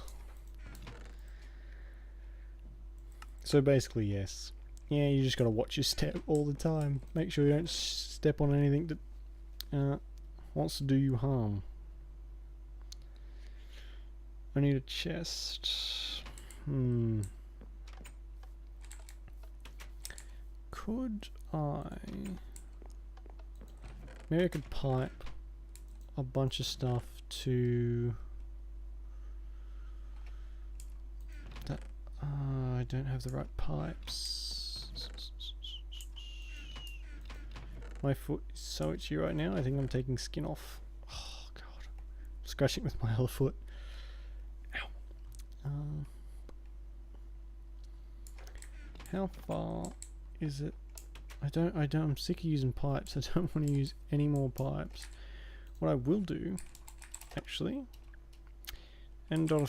So basically, yes, yeah, you just got to watch your step all the time. Make sure you don't step on anything that wants to do you harm. I need a chest. Could I... Maybe I could pipe a bunch of stuff to... that... I don't have the right pipes. My foot is so itchy right now. I think I'm taking skin off. Oh god, I'm scratching with my other foot. Ow. How far is it? I'm sick of using pipes. I don't want to use any more pipes. What I will do, actually, and I'll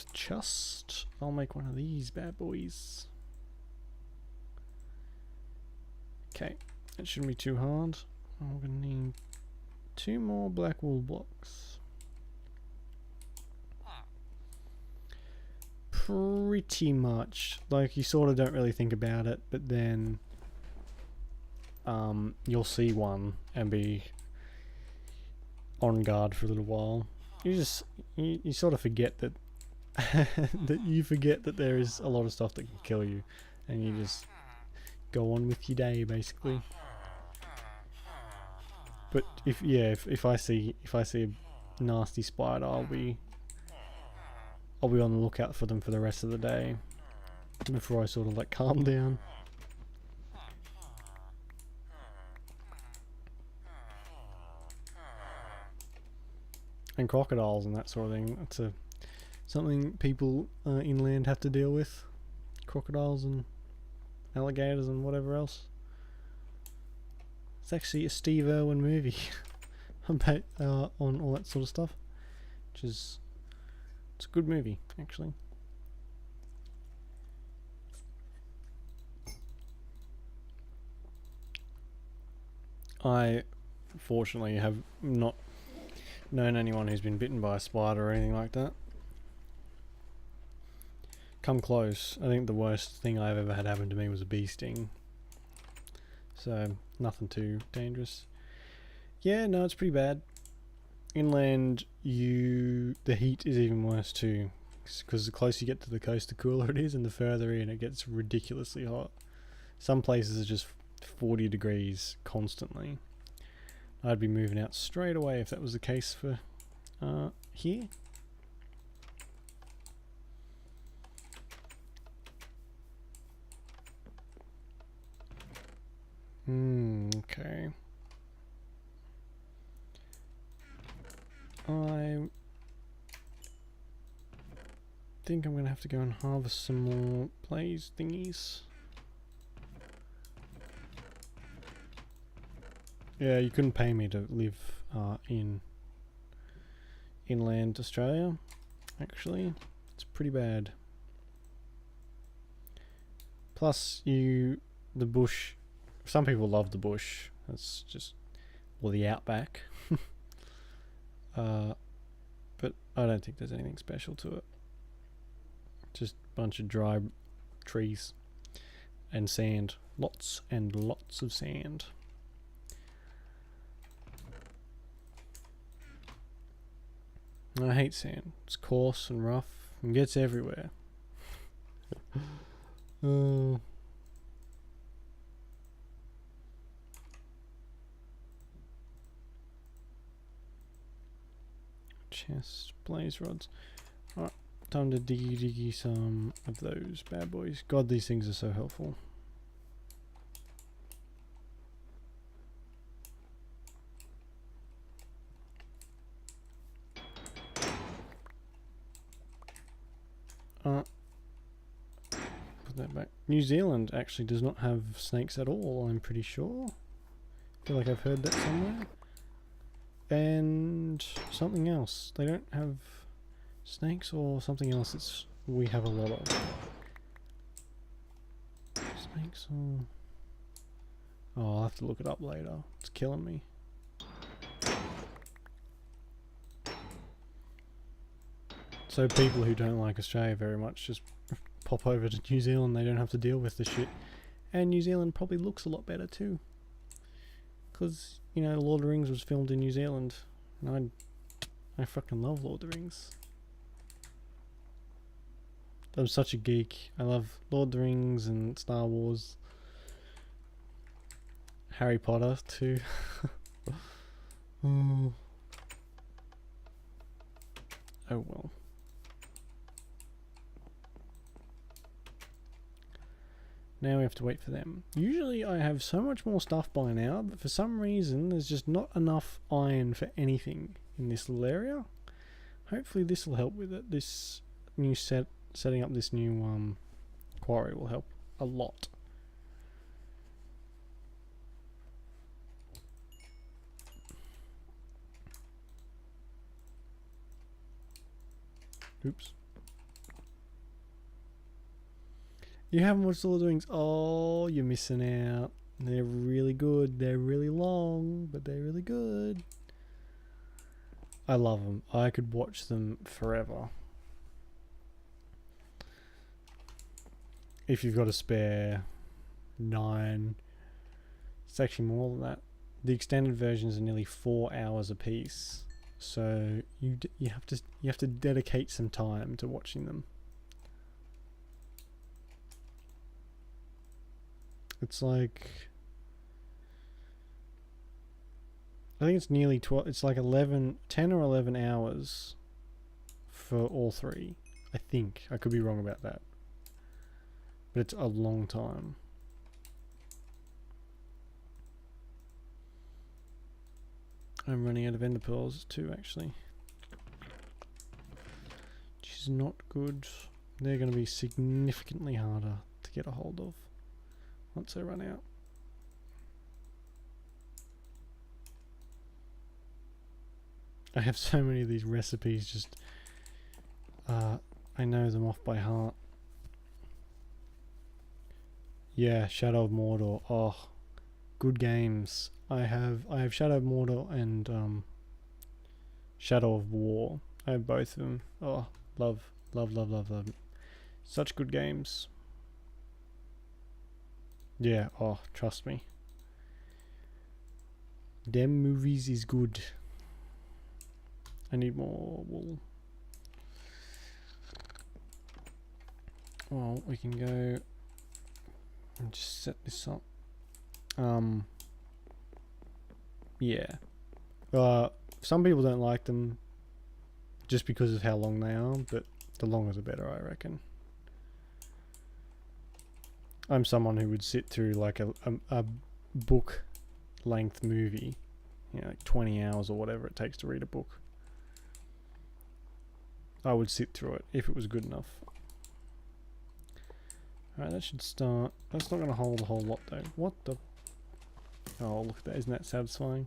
make one of these bad boys. Okay, that shouldn't be too hard. I'm gonna need 2 more black wool blocks. Pretty much. Like, you sort of don't really think about it, but then you'll see one and be on guard for a little while. You sort of forget that that there is a lot of stuff that can kill you, and you just go on with your day basically. But if I see a nasty spider, I'll be on the lookout for them for the rest of the day before I sort of like calm down. And crocodiles and that sort of thing. That's something people inland have to deal with. Crocodiles and alligators and whatever else. It's actually a Steve Irwin movie about on all that sort of stuff, which is it's a good movie actually. I fortunately have not known anyone who's been bitten by a spider or anything like that. Come close. I think the worst thing I've ever had happen to me was a bee sting. So nothing too dangerous. Yeah, no, it's pretty bad. Inland, the heat is even worse too, because the closer you get to the coast, the cooler it is, and the further in, it gets ridiculously hot. Some places are just 40 degrees constantly. I'd be moving out straight away if that was the case for here. Okay. I think I'm gonna have to go and harvest some more blaze thingies. Yeah, you couldn't pay me to live in inland Australia. Actually, it's pretty bad. Plus, the bush. Some people love the bush. That's just, or the outback. But I don't think there's anything special to it. Just a bunch of dry trees and sand. Lots and lots of sand. I hate sand. It's coarse and rough and gets everywhere. Chest, blaze rods. Alright, time to diggy some of those bad boys. God, these things are so helpful. Put that back. New Zealand actually does not have snakes at all, I'm pretty sure. I feel like I've heard that somewhere. And something else. They don't have snakes or something else that's we have a lot of. Snakes or... Oh, I'll have to look it up later. It's killing me. So people who don't like Australia very much just pop over to New Zealand. They don't have to deal with the shit. And New Zealand probably looks a lot better too. Because, you know, Lord of the Rings was filmed in New Zealand. And I fucking love Lord of the Rings. I'm such a geek. I love Lord of the Rings and Star Wars. Harry Potter too. Oh well. Now we have to wait for them. Usually I have so much more stuff by now, but for some reason there's just not enough iron for anything in this little area. Hopefully this will help with it. This new setting up this new quarry will help a lot. Oops. You haven't watched all the doings. Oh, you're missing out. They're really good. They're really long, but they're really good. I love them. I could watch them forever. If you've got a spare 9, it's actually more than that. The extended versions are nearly 4 hours a piece, so you have to dedicate some time to watching them. It's like, I think it's nearly 12. It's like 10 or 11 hours for all 3. I think I could be wrong about that, but it's a long time. I'm running out of ender pearls too, actually, which is not good. They're going to be significantly harder to get a hold of once I run out. I have so many of these recipes, just I know them off by heart. Yeah, Shadow of Mordor. Oh, good games. I have Shadow of Mordor and Shadow of War. I have both of them. Oh, love. Such good games. Yeah, oh, trust me. Them movies is good. I need more wool. Well, we can go and just set this up. Yeah. Some people don't like them just because of how long they are, but the longer the better, I reckon. I'm someone who would sit through like a book length movie, you know, like 20 hours or whatever it takes to read a book. I would sit through it if it was good enough. Alright, that should start. That's not going to hold a whole lot though. What the? Oh, look at that. Isn't that satisfying?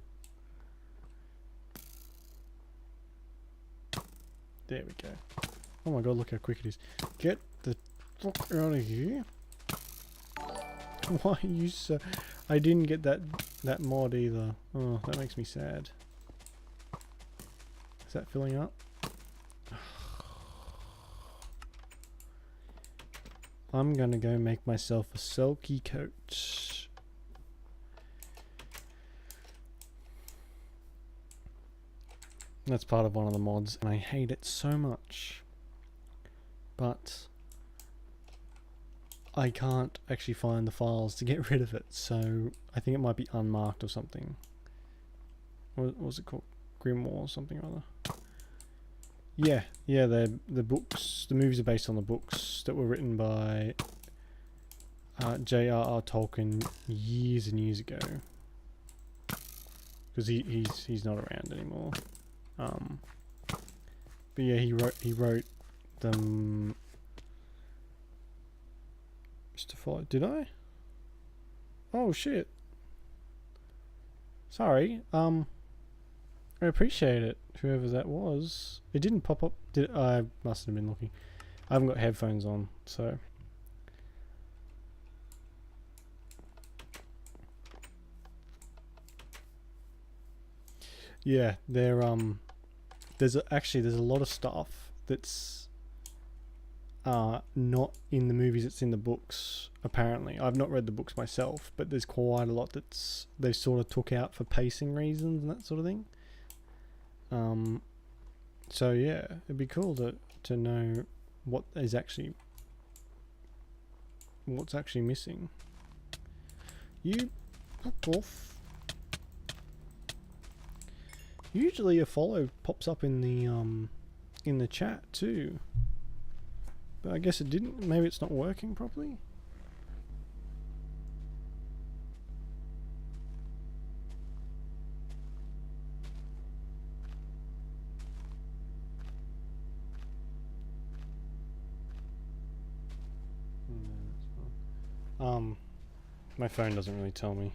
There we go. Oh my god, look how quick it is. Get the fuck out of here. Why are you so... I didn't get that mod either. Oh, that makes me sad. Is that filling up? I'm gonna go make myself a sulky coat. That's part of one of the mods, and I hate it so much. But I can't actually find the files to get rid of it, so I think it might be unmarked or something. What was it called? Grimoire or something or other. Yeah, the books, the movies are based on the books that were written by J.R.R. Tolkien years and years ago. Because he's not around anymore. But yeah, he wrote them. Mr. Follow. Did I? Oh shit. Sorry. I appreciate it, whoever that was. It didn't pop up. I must have been looking. I haven't got headphones on, so. Yeah, there's a lot of stuff that's not in the movies, it's in the books, apparently. I've not read the books myself, but there's quite a lot that's they sort of took out for pacing reasons and that sort of thing. So yeah, it'd be cool to know what's actually missing. You fuck off. Usually a follow pops up in the chat too, but I guess it didn't. Maybe it's not working properly. My phone doesn't really tell me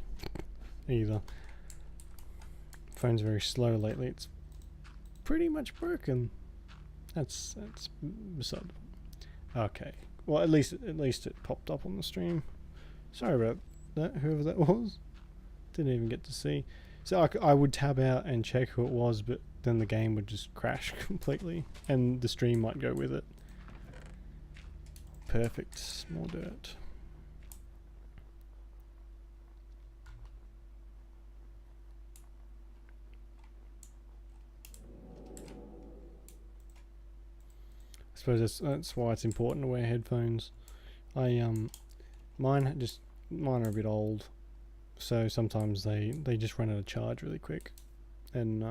either. Phone's very slow lately. It's pretty much broken. That's beside the point. Okay. Well, at least it popped up on the stream. Sorry about that, whoever that was. Didn't even get to see. So I would tab out and check who it was, but then the game would just crash completely, and the stream might go with it. Perfect. More dirt. I suppose that's why it's important to wear headphones. Mine are a bit old, so sometimes they just run out of charge really quick, and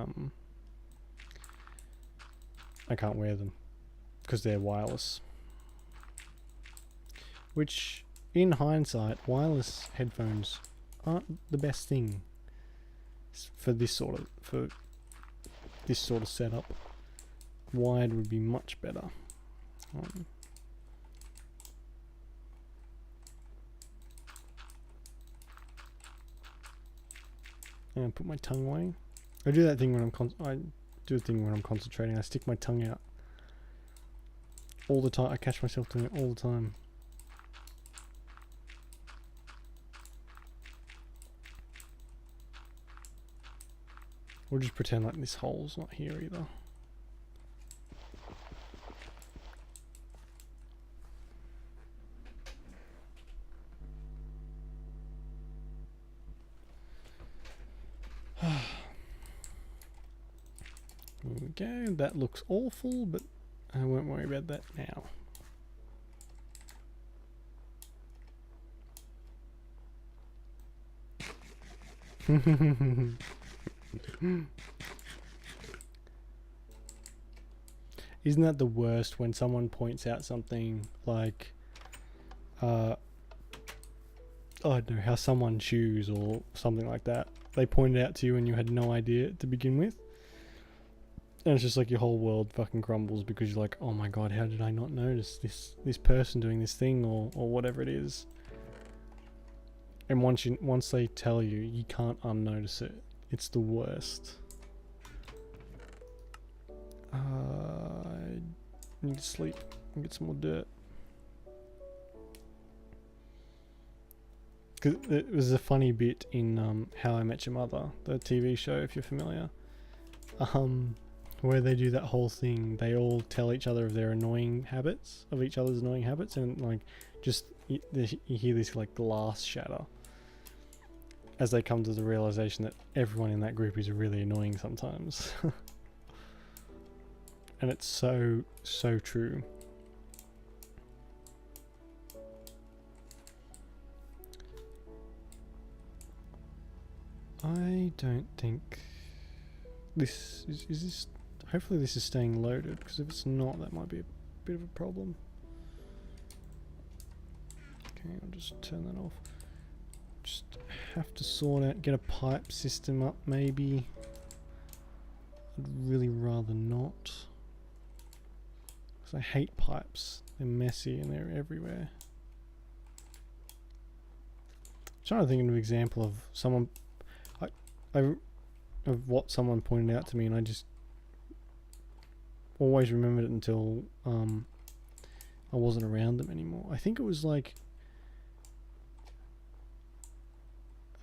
I can't wear them because they're wireless. Which, in hindsight, wireless headphones aren't the best thing for this sort of setup. Wired would be much better. And put my tongue away. I do that thing when I'm concentrating. I stick my tongue out all the time. I catch myself doing it all the time. We'll just pretend like this hole's not here either. There we go. That looks awful, but I won't worry about that now. Isn't that the worst when someone points out something like, I don't know, how someone chews or something like that. They pointed out to you and you had no idea to begin with. And it's just like your whole world fucking crumbles because you're like, oh my god, how did I not notice this person doing this thing or whatever it is. And once they tell you, you can't unnotice it. It's the worst. I need to sleep and get some more dirt. Cause it was a funny bit in How I Met Your Mother, the TV show, if you're familiar. Where they do that whole thing, they all tell each other of their annoying habits, of each other's annoying habits, and like just you hear this like glass shatter as they come to the realization that everyone in that group is really annoying sometimes. And it's so true. I don't think this is this. Hopefully this is staying loaded, because if it's not, that might be a bit of a problem. Okay, I'll just turn that off. Just have to sort out, get a pipe system up maybe. I'd really rather not, because I hate pipes. They're messy and they're everywhere. I'm trying to think of an example of someone, of what someone pointed out to me, and I just always remembered it until I wasn't around them anymore. I think it was like,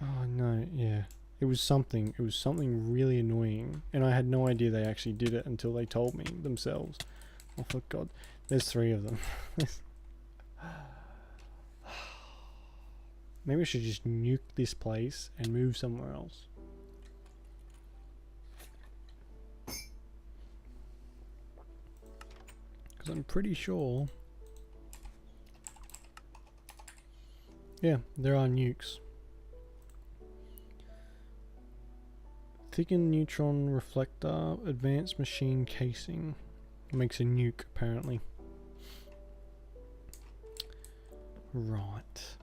oh no, yeah, it was something really annoying, and I had no idea they actually did it until they told me themselves. Oh for God, there's 3 of them. Maybe I should just nuke this place and move somewhere else. Because I'm pretty sure, yeah, there are nukes. Thickened neutron reflector, advanced machine casing. Makes a nuke, apparently. Right.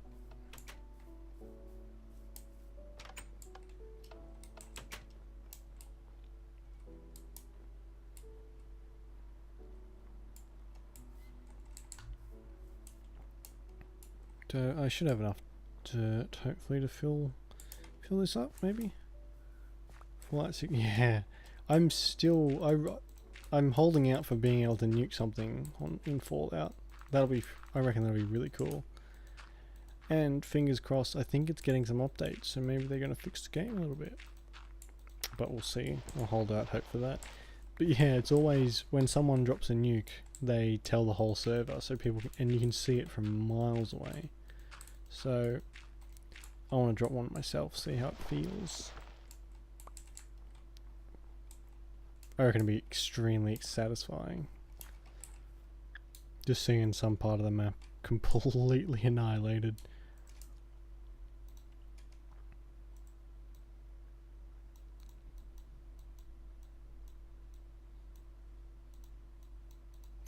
I should have enough dirt, hopefully, to fill this up, maybe? Fallout 6, yeah. I'm still, I'm holding out for being able to nuke something in Fallout. That'll be, I reckon that'll be really cool. And fingers crossed, I think it's getting some updates, so maybe they're going to fix the game a little bit. But we'll see. I'll hold out hope for that. But yeah, it's always, when someone drops a nuke, they tell the whole server, so people can, and you can see it from miles away. So I want to drop one myself, see how it feels. I reckon it'll be extremely satisfying. Just seeing some part of the map completely annihilated.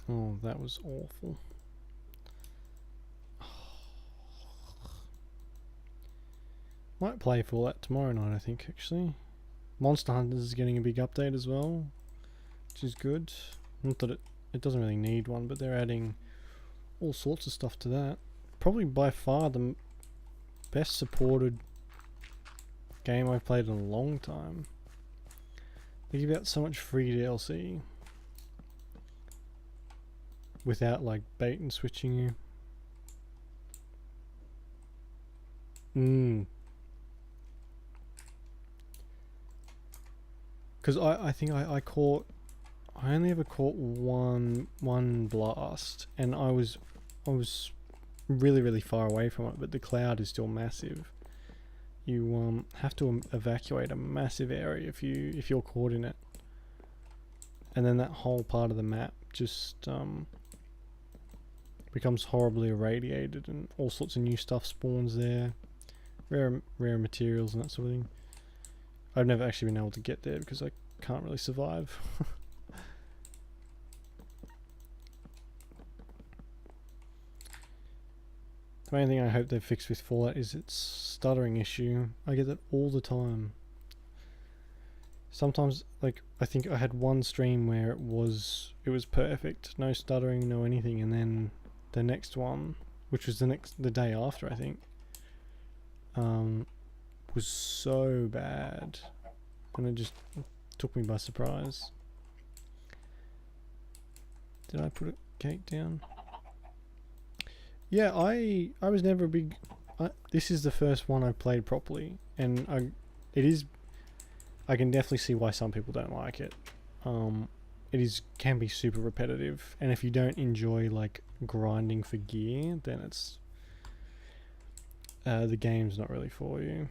Oh, that was awful. Might play Fallout tomorrow night, I think, actually. Monster Hunters is getting a big update as well, which is good. Not that it doesn't really need one, but they're adding all sorts of stuff to that. Probably by far the best supported game I've played in a long time. They give out so much free DLC without like bait and switching you. Because I think I only ever caught one blast, and I was really far away from it, but the cloud is still massive. You have to evacuate a massive area if you're caught in it, and then that whole part of the map just becomes horribly irradiated, and all sorts of new stuff spawns there, rare materials and that sort of thing. I've never actually been able to get there because I can't really survive. The main thing I hope they've fixed with Fallout is its stuttering issue. I get that all the time. Sometimes, like, I think I had one stream where it was perfect, no stuttering, no anything, and then the next one, which was the day after, I think, was so bad, and it just took me by surprise. Did I put a gate down? Yeah, I was never a big. This is the first one I've played properly, and I can definitely see why some people don't like it. Can be super repetitive, and if you don't enjoy like grinding for gear, then it's the game's not really for you.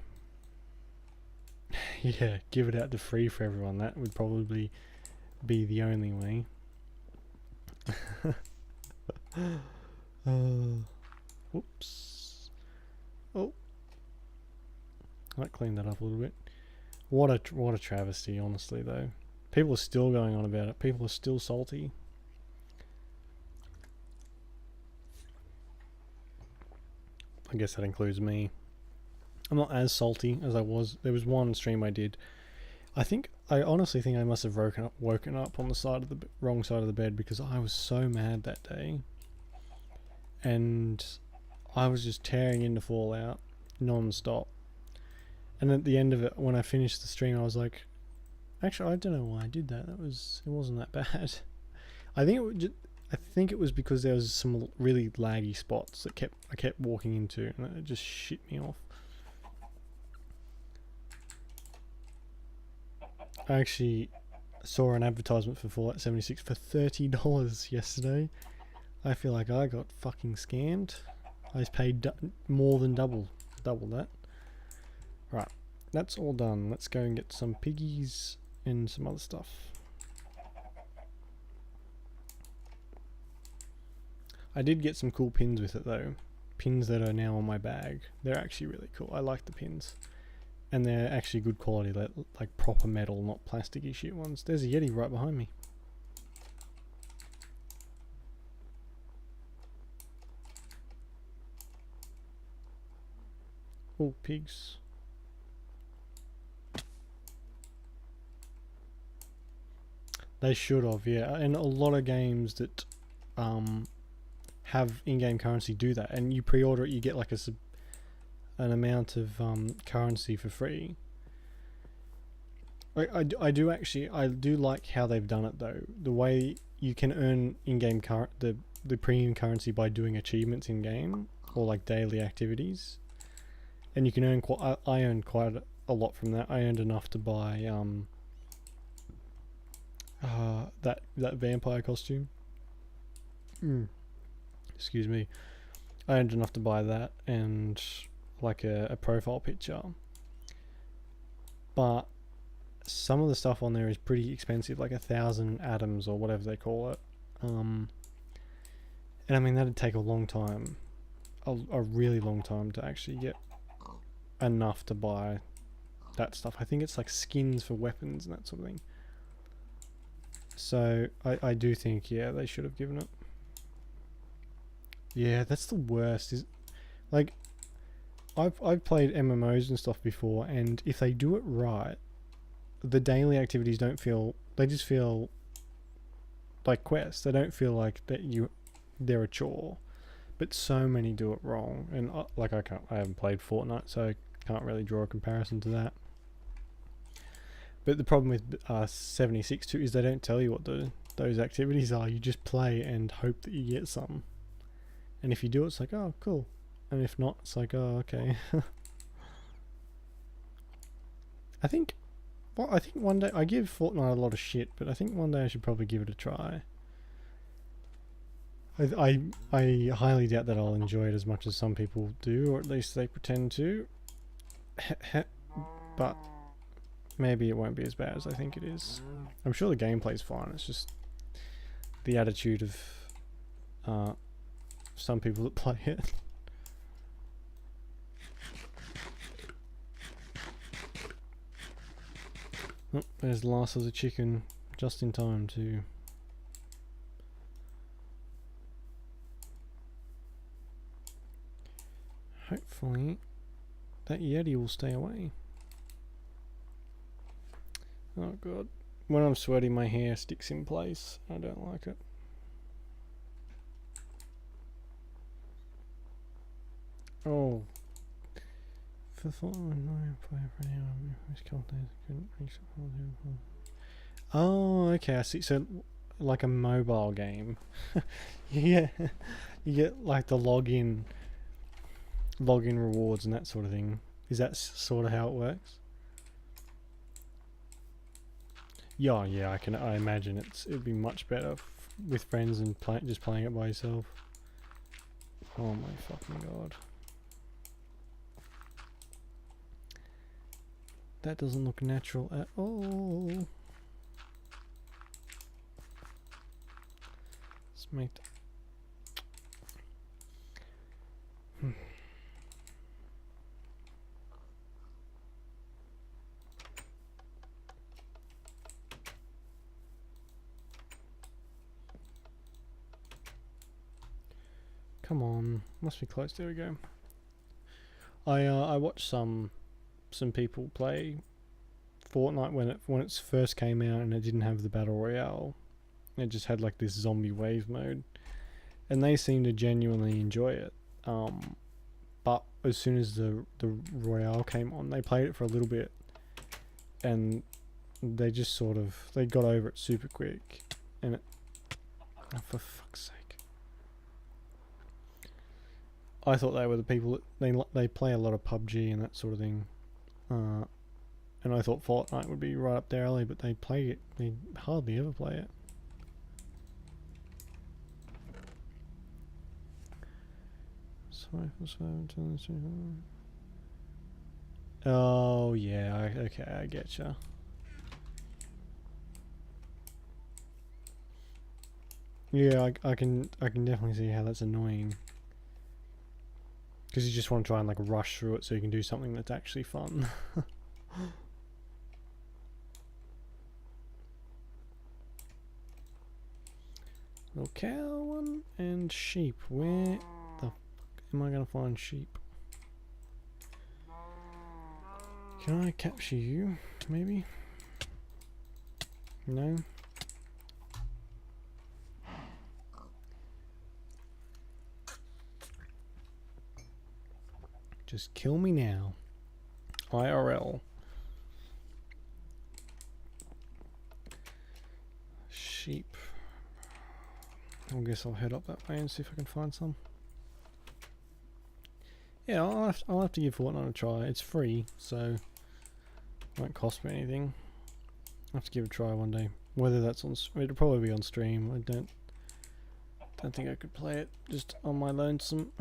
Yeah, give it out to free for everyone. That would probably be the only way. Whoops. Oh, I might clean that up a little bit. What a travesty, honestly. Though, people are still going on about it. People are still salty. I guess that includes me. I'm not as salty as I was. There was one stream I did. I honestly think I must have woken up on the wrong side of the bed, because I was so mad that day, and I was just tearing into Fallout non-stop. And at the end of it, when I finished the stream, I was like, actually, I don't know why I did that. It wasn't that bad. I think it was because there was some really laggy spots that I kept walking into, and it just shit me off. I actually saw an advertisement for Fallout 76 for $30 yesterday. I feel like I got fucking scammed. I paid more than double that. Right, that's all done. Let's go and get some piggies and some other stuff. I did get some cool pins with it though. Pins that are now on my bag. They're actually really cool. I like the pins. And they're actually good quality, like proper metal, not plasticky shit ones. There's a Yeti right behind me. Oh, pigs. They should have, yeah. And a lot of games that have in-game currency do that, and you pre-order it, you get like an amount of currency for free. I do like how they've done it though. The way you can earn in-game the premium currency by doing achievements in game or like daily activities, and you can earn I earned quite a lot from that. I earned enough to buy that vampire costume. Excuse me. I earned enough to buy that and like a profile picture. But some of the stuff on there is pretty expensive, like 1,000 atoms or whatever they call it. And I mean, that'd take a long time, a really long time to actually get enough to buy that stuff. I think it's like skins for weapons and that sort of thing. So I do think, yeah, they should have given it. Yeah, that's the worst. Is like I've played MMOs and stuff before, and if they do it right, the daily activities don't feel. They just feel like quests. They don't feel like they're a chore. But so many do it wrong, and I haven't played Fortnite, so I can't really draw a comparison to that. But the problem with 76 too is they don't tell you what those activities are. You just play and hope that you get some. And if you do, it's like, oh, cool. And if not, it's like, oh, okay. I think one day, I give Fortnite a lot of shit, but I think one day I should probably give it a try. I highly doubt that I'll enjoy it as much as some people do, or at least they pretend to. But maybe it won't be as bad as I think it is. I'm sure the gameplay's fine. It's just the attitude of some people that play it. Oh, there's the last of the chicken, just in time to... Hopefully that Yeti will stay away. Oh god. When I'm sweaty, my hair sticks in place. I don't like it. Oh. For oh, okay, I see. So, like a mobile game. Yeah. You get like the login rewards and that sort of thing. Is that sort of how it works? Yeah, I imagine it'd be much better with friends and just playing it by yourself. Oh my fucking god. That doesn't look natural at all. Let's make that. Come on, must be close. There we go. I watched some people play Fortnite when it first came out, and it didn't have the battle royale. It just had like this zombie wave mode, and they seemed to genuinely enjoy it. But as soon as the royale came on, they played it for a little bit, and they just they got over it super quick, and oh, for fuck's sake. I thought they were the people that they play a lot of PUBG and that sort of thing, and I thought Fortnite would be right up their alley, but they play it. They hardly ever play it. Oh yeah, okay, I getcha. Yeah, I can definitely see how that's annoying. Because you just want to try and like rush through it so you can do something that's actually fun. Little cow one and sheep. Where the fuck am I going to find sheep? Can I capture you? Maybe? No? Just kill me now. IRL. Sheep. I guess I'll head up that way and see if I can find some. Yeah, I'll have to give Fortnite a try. It's free, so it won't cost me anything. I'll have to give it a try one day. Whether that's on, it'll probably be on stream. I don't think I could play it just on my lonesome.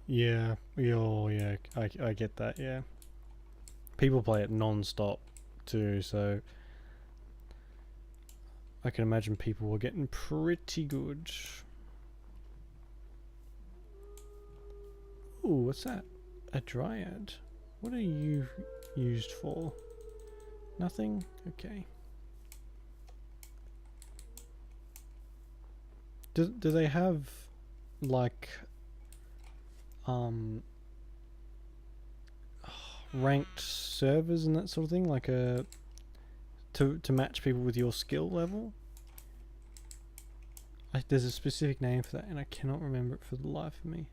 Yeah, oh yeah, I get that, yeah. People play it non-stop too, so I can imagine people were getting pretty good. Ooh, what's that? A dryad. What are you used for? Nothing? Okay. Do they have like ranked servers and that sort of thing, like a to match people with your skill level? There's a specific name for that and I cannot remember it for the life of me.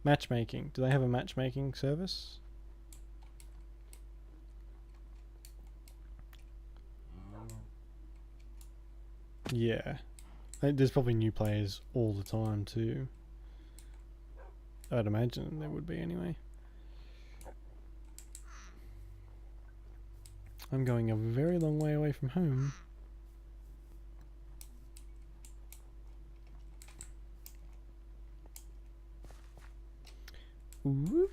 Matchmaking. Do they have a matchmaking service? Yeah. There's probably new players all the time too. I'd imagine there would be anyway. I'm going a very long way away from home. Ooh.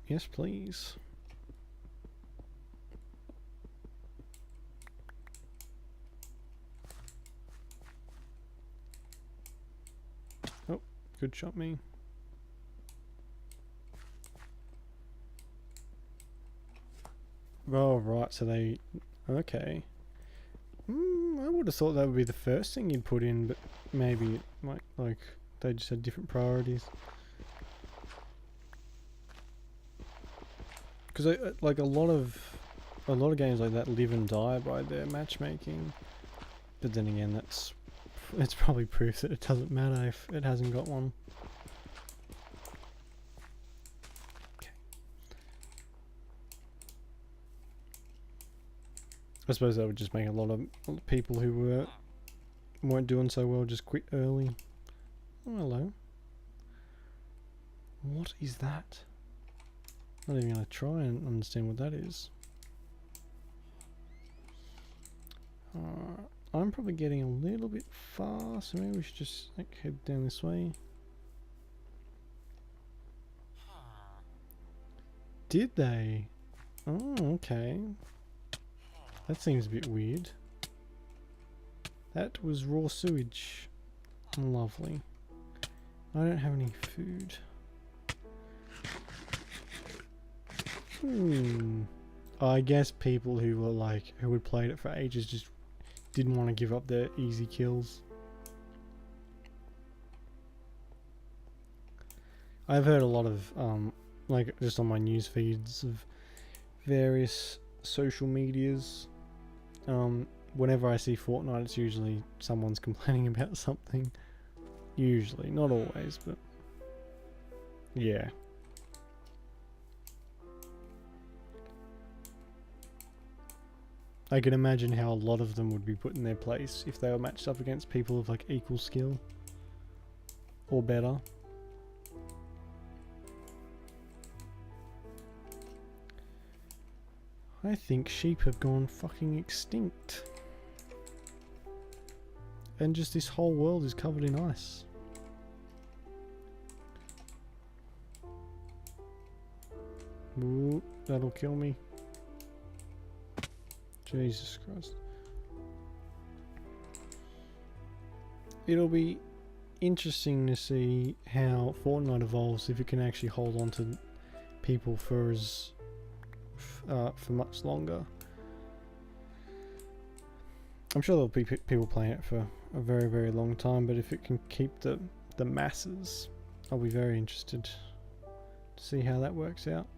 Yes, please. Oh, good shot me. Oh, right, so they... Okay. I would have thought that would be the first thing you'd put in, but maybe it might, like, they just had different priorities. Because like a lot of games like that live and die by their matchmaking. But then again, it's probably proof that it doesn't matter if it hasn't got one. Okay. I suppose that would just make a lot of people who weren't doing so well just quit early. Oh, hello. What is that? Not even going to try and understand what that is. I'm probably getting a little bit far, so maybe we should just like head down this way. Did they? Oh, okay. That seems a bit weird. That was raw sewage. Lovely. I don't have any food. I guess people who were like, who had played it for ages just didn't want to give up their easy kills. I've heard a lot of, like just on my news feeds of various social medias, whenever I see Fortnite, it's usually someone's complaining about something. Usually, not always, but yeah. I can imagine how a lot of them would be put in their place if they were matched up against people of like equal skill or better. I think sheep have gone fucking extinct. And just this whole world is covered in ice. Ooh, that'll kill me. Jesus Christ. It'll be interesting to see how Fortnite evolves, if it can actually hold on to people for much longer. I'm sure there'll be people playing it for a very, very long time, but if it can keep the masses, I'll be very interested to see how that works out.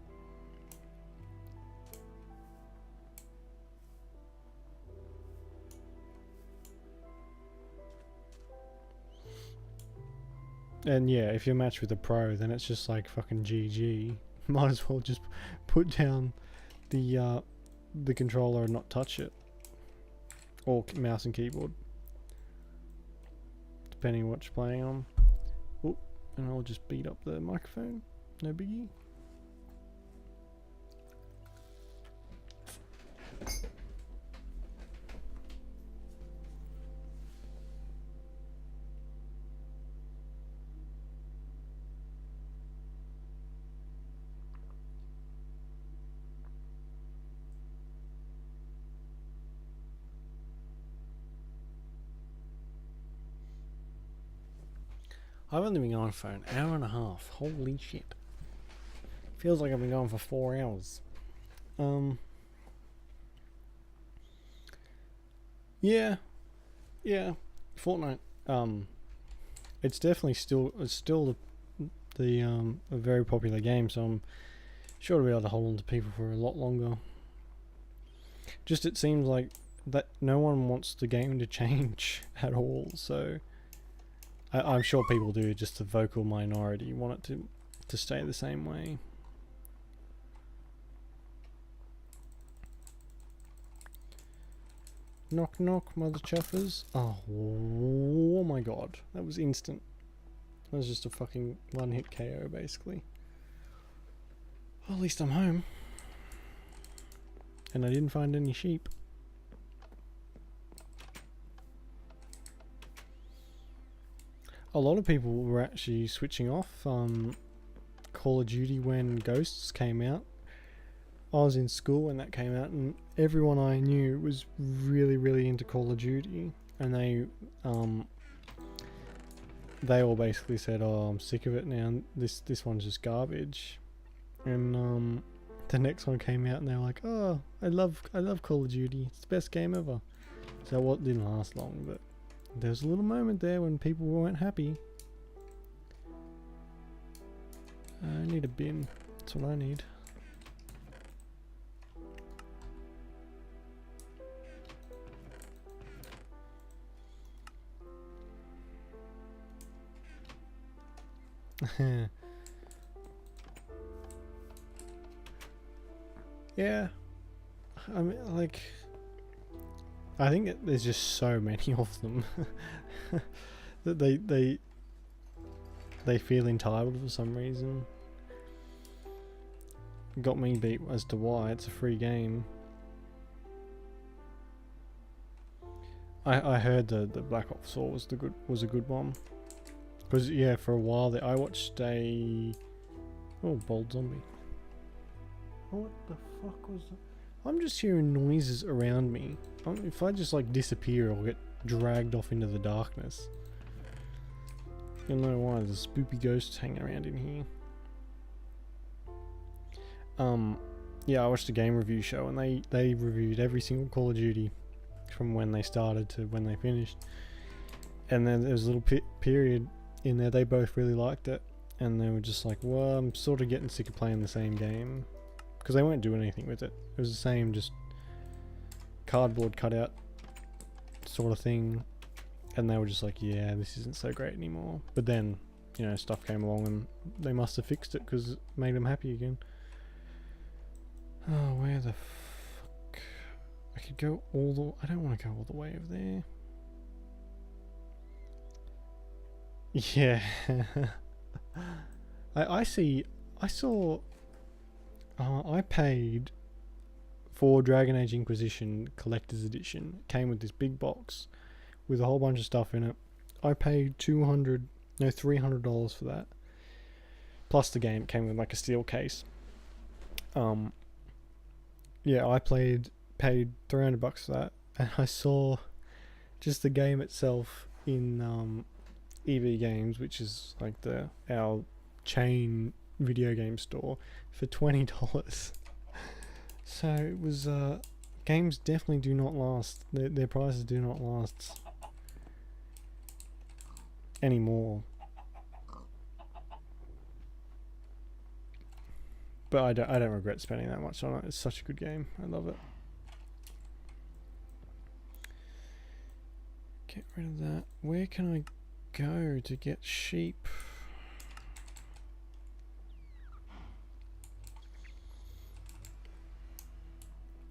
And yeah, if you're matched with a pro, then it's just like fucking GG. Might as well just put down the controller and not touch it, or mouse and keyboard, depending on what you're playing on. Oh, and I'll just beat up the microphone. No biggie. I've only been going for an hour and a half. Holy shit. Feels like I've been going for 4 hours. Yeah. Fortnite. It's definitely still a very popular game, so I'm sure to be able to hold on to people for a lot longer. Just it seems like that no one wants the game to change at all, so I'm sure people do, just the vocal minority want it to stay the same way. Knock knock, mother chuffers. Oh my god, that was instant. That was just a fucking one-hit KO basically. Well, at least I'm home. And I didn't find any sheep. A lot of people were actually switching off Call of Duty when Ghosts came out. I was in school when that came out, and everyone I knew was really into Call of Duty, and they all basically said, "Oh, I'm sick of it now. This one's just garbage." And the next one came out, and they were like, "Oh, I love Call of Duty. It's the best game ever." So it didn't last long, but there was a little moment there when people weren't happy. I need a bin. That's what I need. Yeah, I mean, like, I think there's just so many of them that they feel entitled for some reason. Got me beat as to why. It's a free game. I heard the Black Ops 4 was a good one. Because yeah, for a while there, I watched a bold zombie. What the fuck was that? I'm just hearing noises around me. If I just like disappear or get dragged off into the darkness, you'll know why. There's spoopy ghosts hanging around in here. Yeah, I watched a game review show, and they reviewed every single Call of Duty from when they started to when they finished. And then there was a little period in there they both really liked it, and they were just like, well, I'm sort of getting sick of playing the same game, because they weren't doing anything with it. It was the same, just cardboard cutout sort of thing, and they were just like, yeah, this isn't so great anymore. But then, you know, stuff came along and they must have fixed it because it made them happy again. Oh, where the fuck? I could go I don't want to go all the way over there. Yeah. I paid for Dragon Age Inquisition Collector's Edition. It came with this big box with a whole bunch of stuff in it. I paid $300 for that. Plus the game came with like a steel case. Yeah, I paid $300 for that, and I saw just the game itself in EV Games, which is like our chain video game store, for $20. So it was games definitely do not last. Their prices do not last anymore. But I don't regret spending that much on it. It's such a good game. I love it. Get rid of that. Where can I go to get sheep?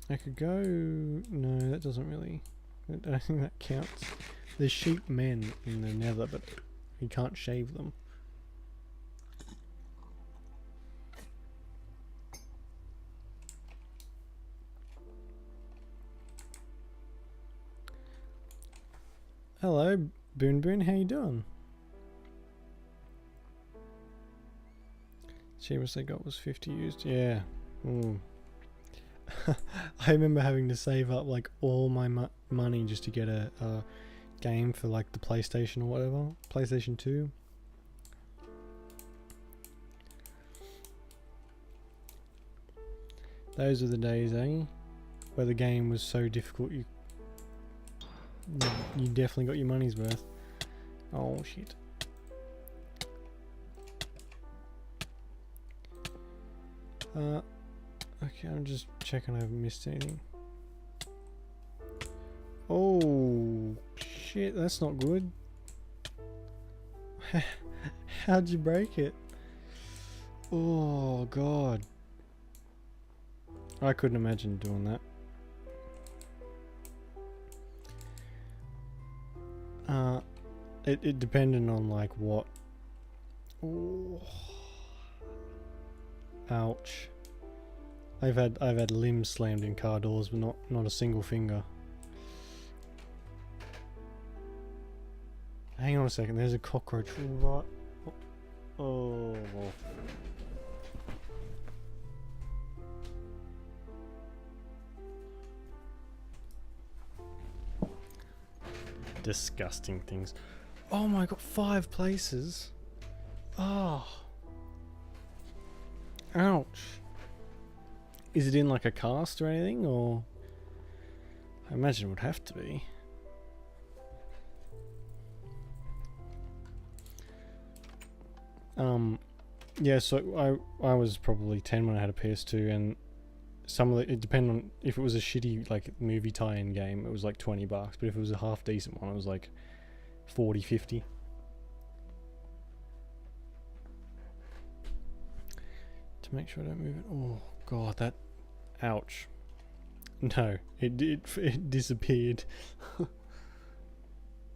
I could go... No, that doesn't really... I don't think that counts. There's sheep men in the nether, but you can't shave them. Hello, Boon Boon, how you doing? Cheapest I got was 50 used, yeah. I remember having to save up like all my money just to get a game for like the PlayStation or whatever. PlayStation 2. Those were the days, eh? Where the game was so difficult you definitely got your money's worth. Oh shit. Okay, I'm just checking I haven't missed anything. Oh shit, that's not good. How'd you break it? Oh god. I couldn't imagine doing that. It depended on like what. Oh. Ouch. I've had limbs slammed in car doors, but not a single finger. Hang on a second, there's a cockroach right. Oh. Disgusting things. Oh my god, 5 places. Oh. Ouch. Is it in like a cast or anything, or? I imagine it would have to be. Yeah, so I was probably 10 when I had a PS2, and some of it depended on if it was a shitty like movie tie-in game, it was like $20, but if it was a half decent one, it was like 40, 50. To make sure I don't move it. Oh god, that, ouch. No, it disappeared.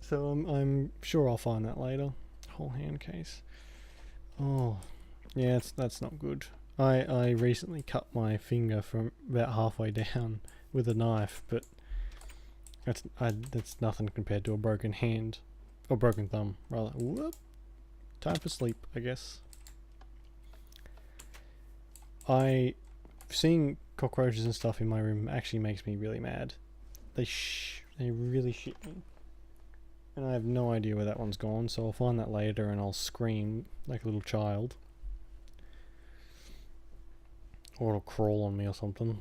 So I'm sure I'll find that later. Whole hand case. Oh, yeah, that's not good. I recently cut my finger from about halfway down with a knife, but that's nothing compared to a broken hand, or broken thumb rather. Whoop. Time for sleep, I guess. Seeing cockroaches and stuff in my room actually makes me really mad. They really shit me. And I have no idea where that one's gone, so I'll find that later and I'll scream like a little child. Or it'll crawl on me or something.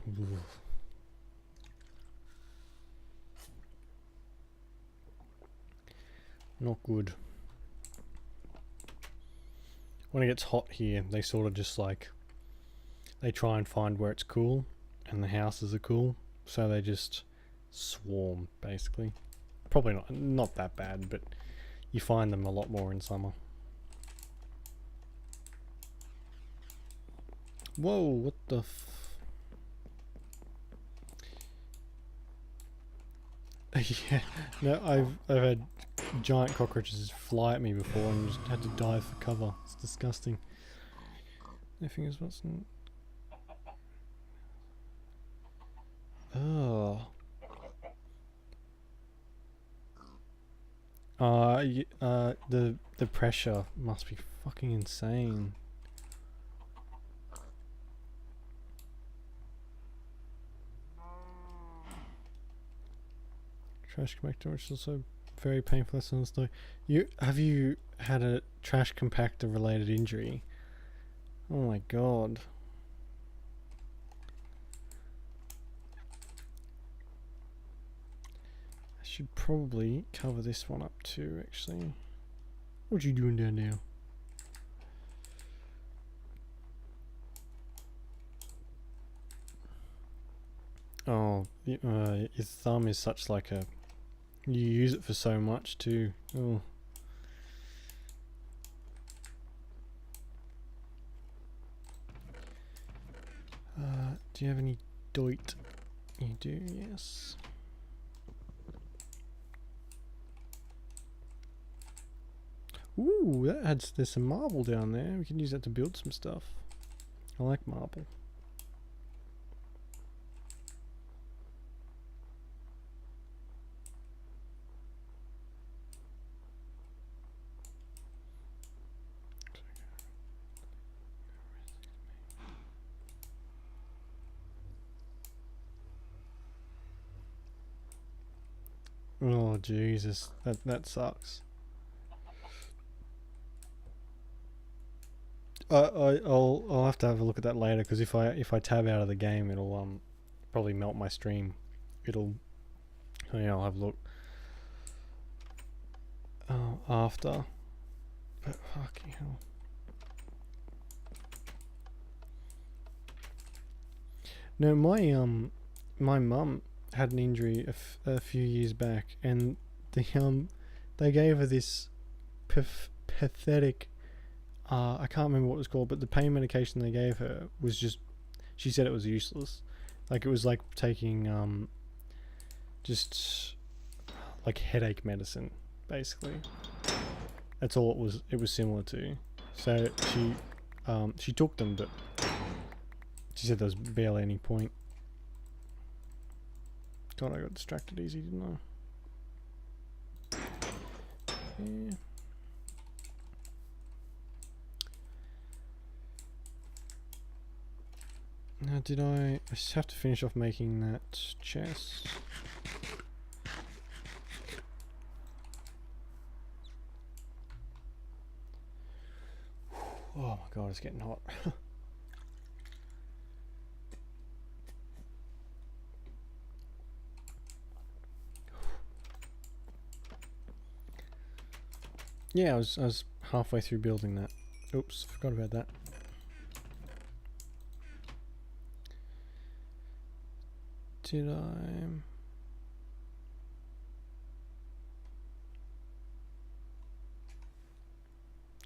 Not good. When it gets hot here, they sort of just like, they try and find where it's cool, and the houses are cool, so they just swarm, basically. Probably not that bad, but you find them a lot more in summer. Whoa, what the yeah, no, I've had giant cockroaches fly at me before and just had to dive for cover. It's disgusting. My fingers, what's in... Oh. The pressure must be fucking insane. Trash compactor, which is also very painful. That's another story. Have you had a trash compactor related injury? Oh my god. I should probably cover this one up too, actually. What you doing down now? Oh, your thumb is such like a... You use it for so much too. Oh. Do you have any doit? You do, yes. Ooh, that adds, there's some marble down there. We can use that to build some stuff. I like marble. Oh Jesus, that sucks. I'll have to have a look at that later, because if I tab out of the game, it'll probably melt my stream. It'll, yeah, I'll have a look after. But fucking hell. No, my mum had an injury a few years back, and they gave her this pathetic, I can't remember what it was called, but the pain medication they gave her was just, she said it was useless. Like, it was like taking just like headache medicine, basically. That's all it was similar to. So she took them, but she said there was barely any point. God, I got distracted easy, didn't I? Yeah. Now, did I just have to finish off making that chest? Oh my god, it's getting hot. Yeah, I was halfway through building that. Oops, forgot about that. Did I?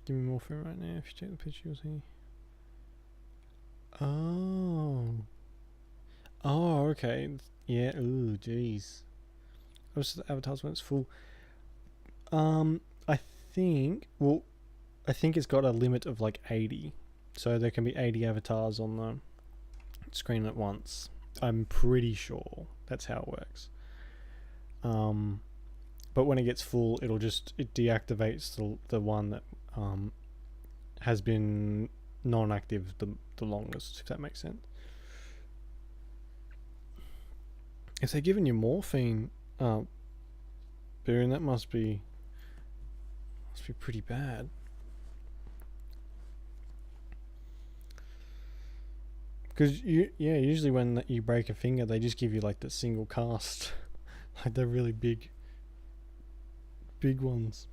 Give me more food right now if you check the picture, you'll see. Oh. Oh, okay. Yeah, ooh, jeez. Oh, so the avatars when it's full. I think, well, I think it's got a limit of like 80. So there can be 80 avatars on the screen at once. I'm pretty sure that's how it works. But when it gets full, it deactivates the one that has been non-active the longest, if that makes sense. If they're giving you morphine, Boone, that must be pretty bad. Because usually when you break a finger, they just give you like the single cast, like the really big ones.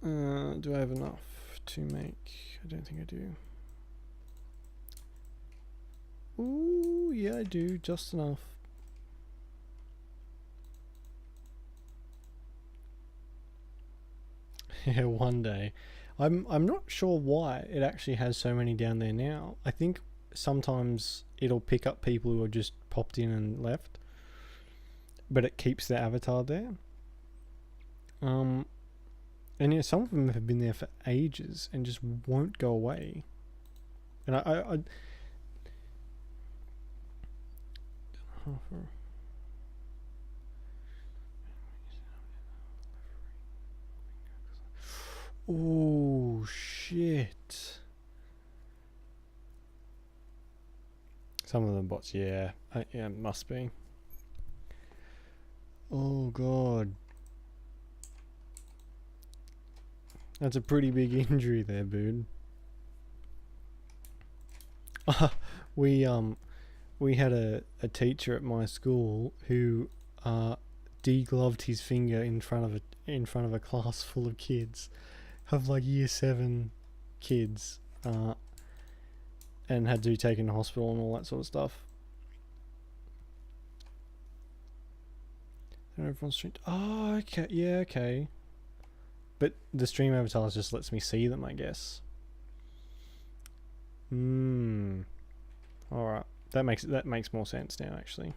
Do I have enough to make? I don't think I do. Ooh, yeah, I do, just enough. Yeah, one day. I'm not sure why it actually has so many down there now. I think sometimes it'll pick up people who are just popped in and left, but it keeps their avatar there. And yeah, some of them have been there for ages and just won't go away. And I oh shit. Some of them bots, yeah. Yeah, it must be. Oh god. That's a pretty big injury there, dude. We had a teacher at my school who degloved his finger in front of a class full of kids, of like year 7 kids, and had to be taken to hospital and all that sort of stuff. And everyone's streamed. Oh, okay, yeah, okay. But the stream avatars just lets me see them, I guess. Alright. That makes more sense now, actually.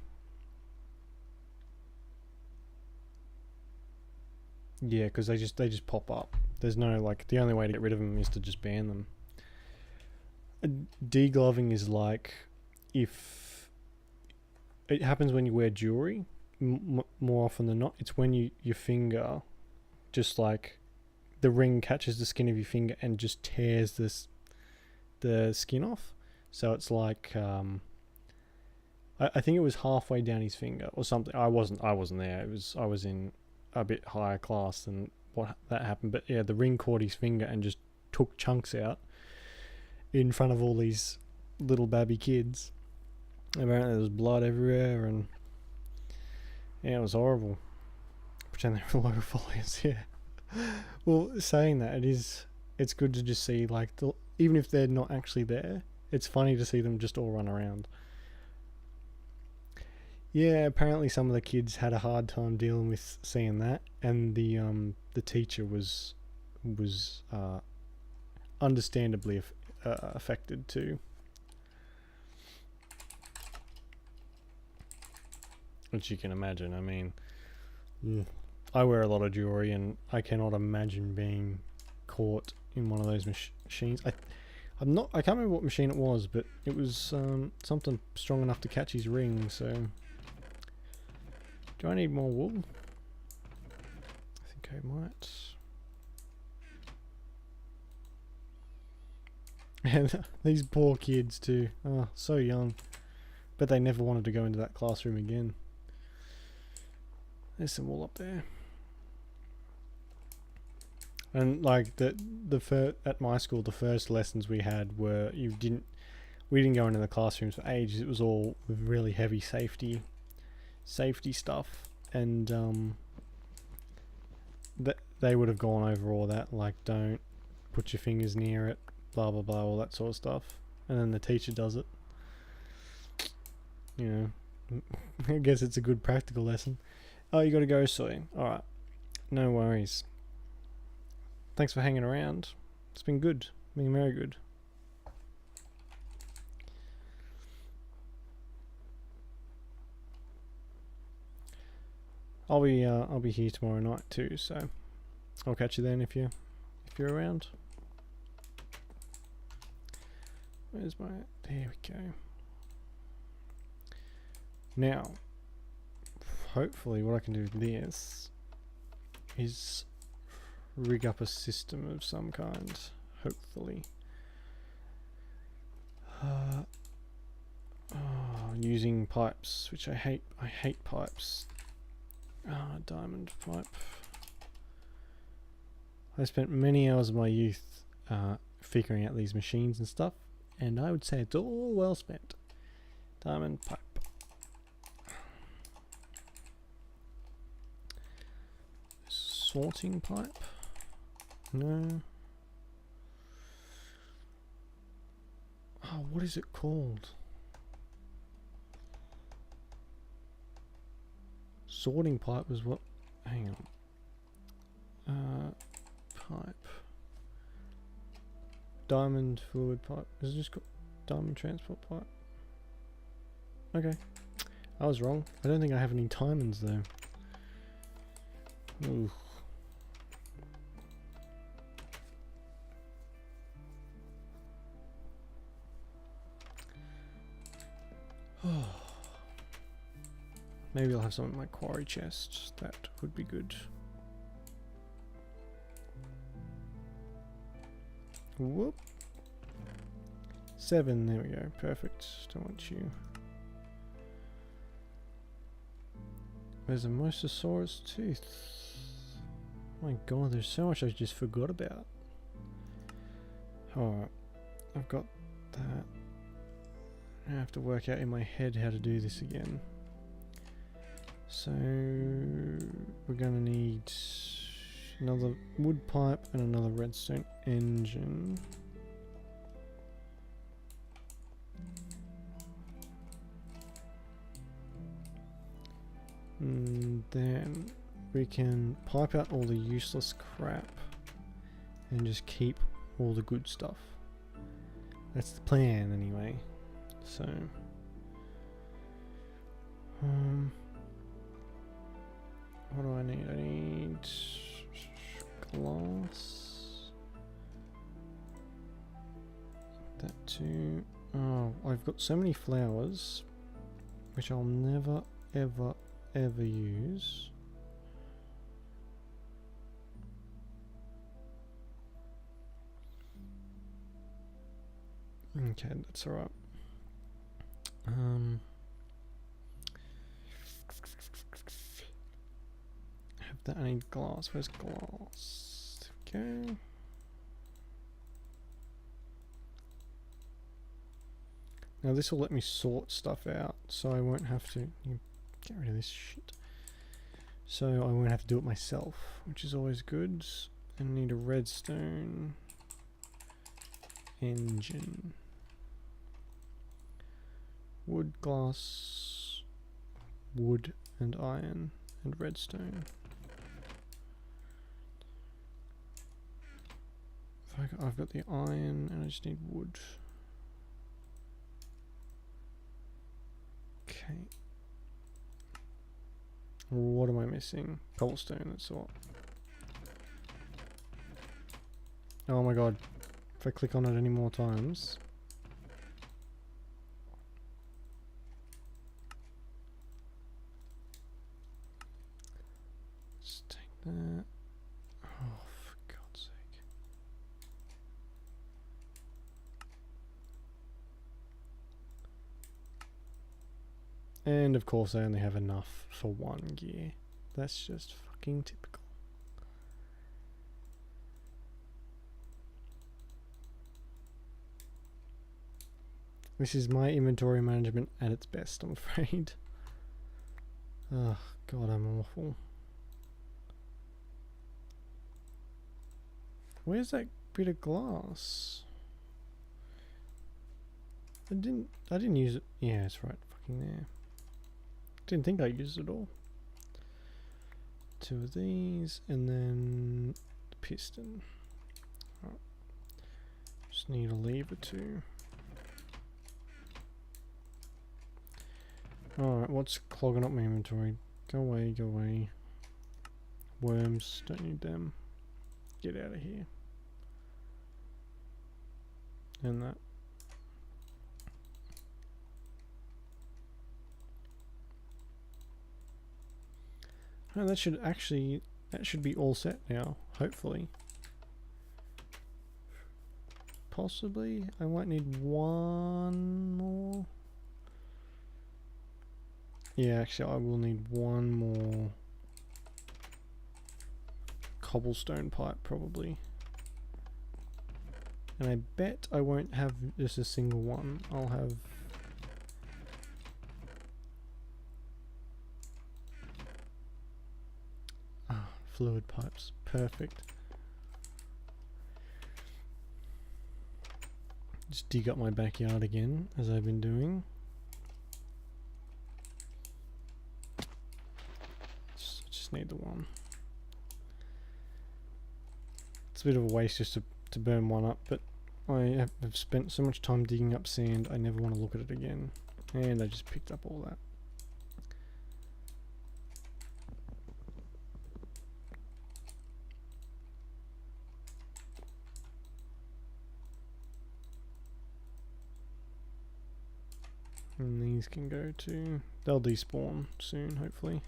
Yeah, because they just pop up. There's no, like, the only way to get rid of them is to just ban them. Degloving is like if it happens when you wear jewelry, more often than not. It's when your finger, just like the ring catches the skin of your finger and just tears the skin off. So it's like I think it was halfway down his finger or something. I wasn't there. I was in a bit higher class than what that happened. But yeah, the ring caught his finger and just took chunks out in front of all these little babby kids. Apparently there was blood everywhere, and yeah, it was horrible. Pretend they were low folios, yeah. Well, saying that, it's good to just see, like, even if they're not actually there, it's funny to see them just all run around. Yeah, apparently some of the kids had a hard time dealing with seeing that, and the teacher was understandably affected too. Which you can imagine. I mean, I wear a lot of jewelry, and I cannot imagine being caught in one of those machines. I can't remember what machine it was, but it was something strong enough to catch his ring. So, do I need more wool? I think I might. And these poor kids too. Oh, so young. Bet they never wanted to go into that classroom again. There's some wool up there. And like at my school, the first lessons we had were we didn't go into the classrooms for ages. It was all really heavy safety stuff, and they would have gone over all that, like, don't put your fingers near it, blah blah blah, all that sort of stuff. And then the teacher does it. You know, I guess it's a good practical lesson. Oh, you got to go, Soy. All right, no worries. Thanks for hanging around. It's been good. Been very good. I'll be here tomorrow night too, so I'll catch you then if you're around. Where's my... There we go. Now, hopefully what I can do with this is rig up a system of some kind. Hopefully. Using pipes, which I hate. I hate pipes. Diamond pipe. I spent many hours of my youth figuring out these machines and stuff, and I would say it's all well spent. Diamond pipe. Sorting pipe? No. Oh, what is it called? Sorting pipe was what? Hang on. Pipe. Diamond fluid pipe. Is it just called diamond transport pipe? Okay. I was wrong. I don't think I have any diamonds though. Ooh. Maybe I'll have some in my quarry chest. That would be good. Whoop. 7, there we go. Perfect. Don't want you. There's a Mosasaurus tooth. My god, there's so much I just forgot about. Alright. I've got that. I have to work out in my head how to do this again. So we're gonna need another wood pipe and another redstone engine. And then we can pipe out all the useless crap and just keep all the good stuff. That's the plan anyway. So what do I need? I need glass. That too. Oh, I've got so many flowers which I'll never ever ever use. Okay, that's alright. Have that. I need glass. Where's glass? Okay. Now this will let me sort stuff out, so I won't have to get rid of this shit. So I won't have to do it myself, which is always good. And I need a redstone engine. Wood, glass, wood and iron and redstone. I've got the iron and I just need wood. Okay. What am I missing? Cobblestone, that's all. Oh my god. If I click on it any more times. Just take that. Oh, for God's sake. And of course I only have enough for one gear. That's just fucking typical. This is my inventory management at its best, I'm afraid. Oh god, I'm awful. Where's that bit of glass? I didn't use it. Yeah, it's right fucking there. Didn't think I used it all. 2 of these and then the piston. Right. Just need a lever too. Alright, what's clogging up my inventory? Go away, go away. Worms, don't need them. Get out of here. And that. Oh, that should be all set now, hopefully. Possibly, I might need one more. Yeah, actually I will need one more cobblestone pipe probably. And I bet I won't have just a single one. I'll have fluid pipes. Perfect. Just dig up my backyard again, as I've been doing. Just need the one. It's a bit of a waste just to burn one up, but I have spent so much time digging up sand, I never want to look at it again. And I just picked up all that. And these can go to... they'll despawn soon, hopefully.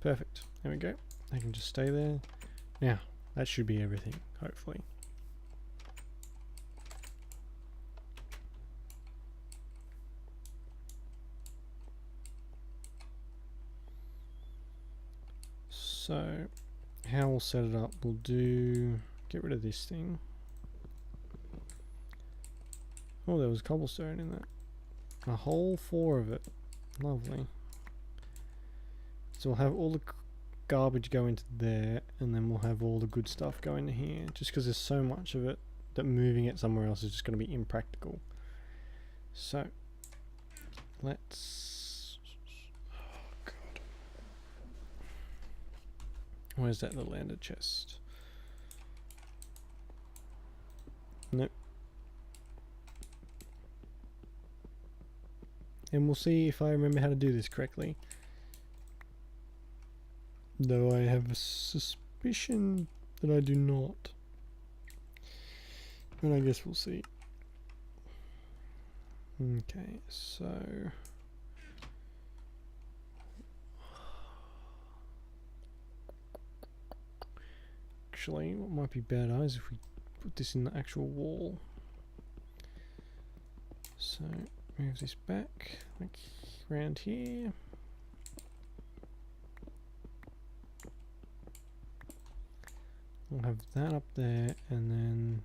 Perfect. There we go. They can just stay there. Now, that should be everything, hopefully. So, how we'll set it up, we'll do... get rid of this thing. Oh, there was cobblestone in that. A whole 4 of it. Lovely. So we'll have all the garbage go into there, and then we'll have all the good stuff go into here. Just because there's so much of it that moving it somewhere else is just going to be impractical. So, let's... oh god. Where's that little ender chest? Nope. And we'll see if I remember how to do this correctly. Though I have a suspicion that I do not. And I guess we'll see. Okay, so... Actually, what might be better is if we put this in the actual wall. So, move this back, like around here. We'll have that up there, and then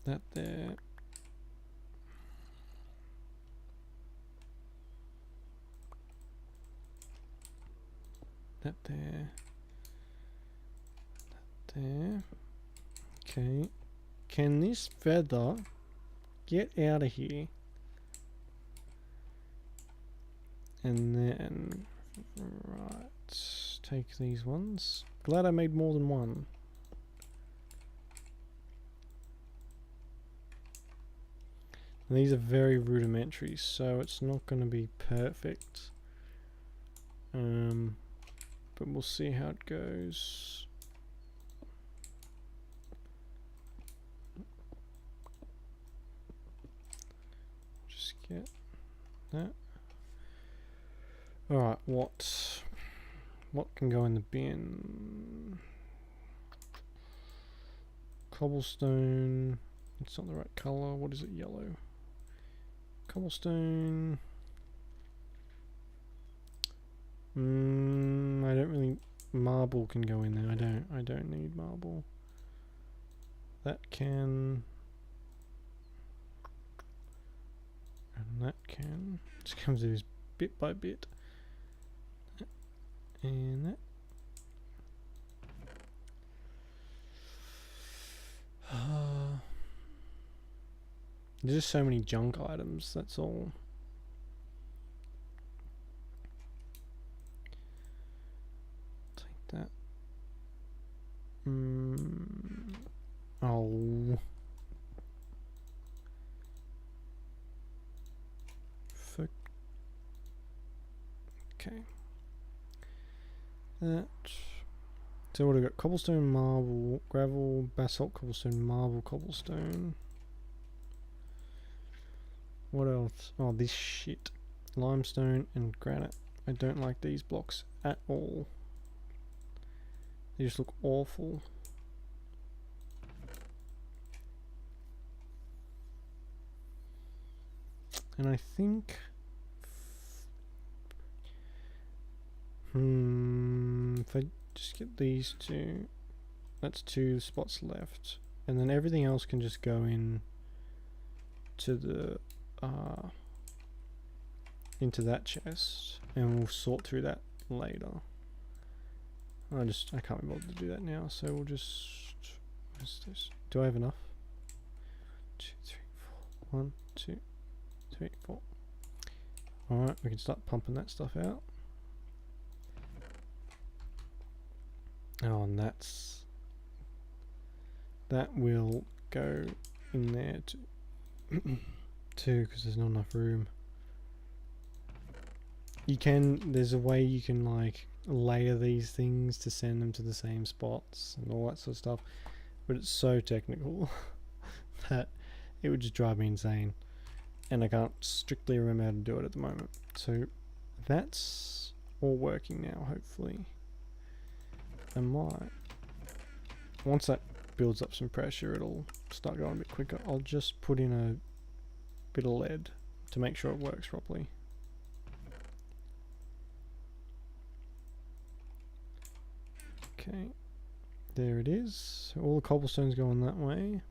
that there. That there. That there. Okay. Can this feather get out of here? And then, right, take these ones. Glad I made more than one. And these are very rudimentary, so it's not going to be perfect. But we'll see how it goes. Just get that. Alright, what can go in the bin? Cobblestone. It's not the right colour. What is it? Yellow. Cobblestone. I don't really... Marble can go in there. I don't need marble. That can... And that can... Just comes to this bit by bit. And that. There's just so many junk items, that's all. Take that. Oh. Fuck. Okay. That. So what have we got? Cobblestone, marble, gravel, basalt, cobblestone, marble, cobblestone. What else? Oh, this shit. Limestone and granite. I don't like these blocks at all. They just look awful. And I think... if I just get these two... That's 2 spots left. And then everything else can just go in to the... into that chest. And we'll sort through that later. I can't be bothered to do that now, so we'll just... What's this? Do I have enough? 2, 3, 4. 1, 2, 3, 4. Alright, we can start pumping that stuff out. Oh, and that will go in there too, because there's not enough room. There's a way you can like layer these things to send them to the same spots and all that sort of stuff, but it's so technical that it would just drive me insane, and I can't strictly remember how to do it at the moment. So that's all working now, hopefully. I might, once that builds up some pressure, it'll start going a bit quicker. I'll just put in a bit of lead to make sure it works properly. Okay, there it is. So all the cobblestone's going that way.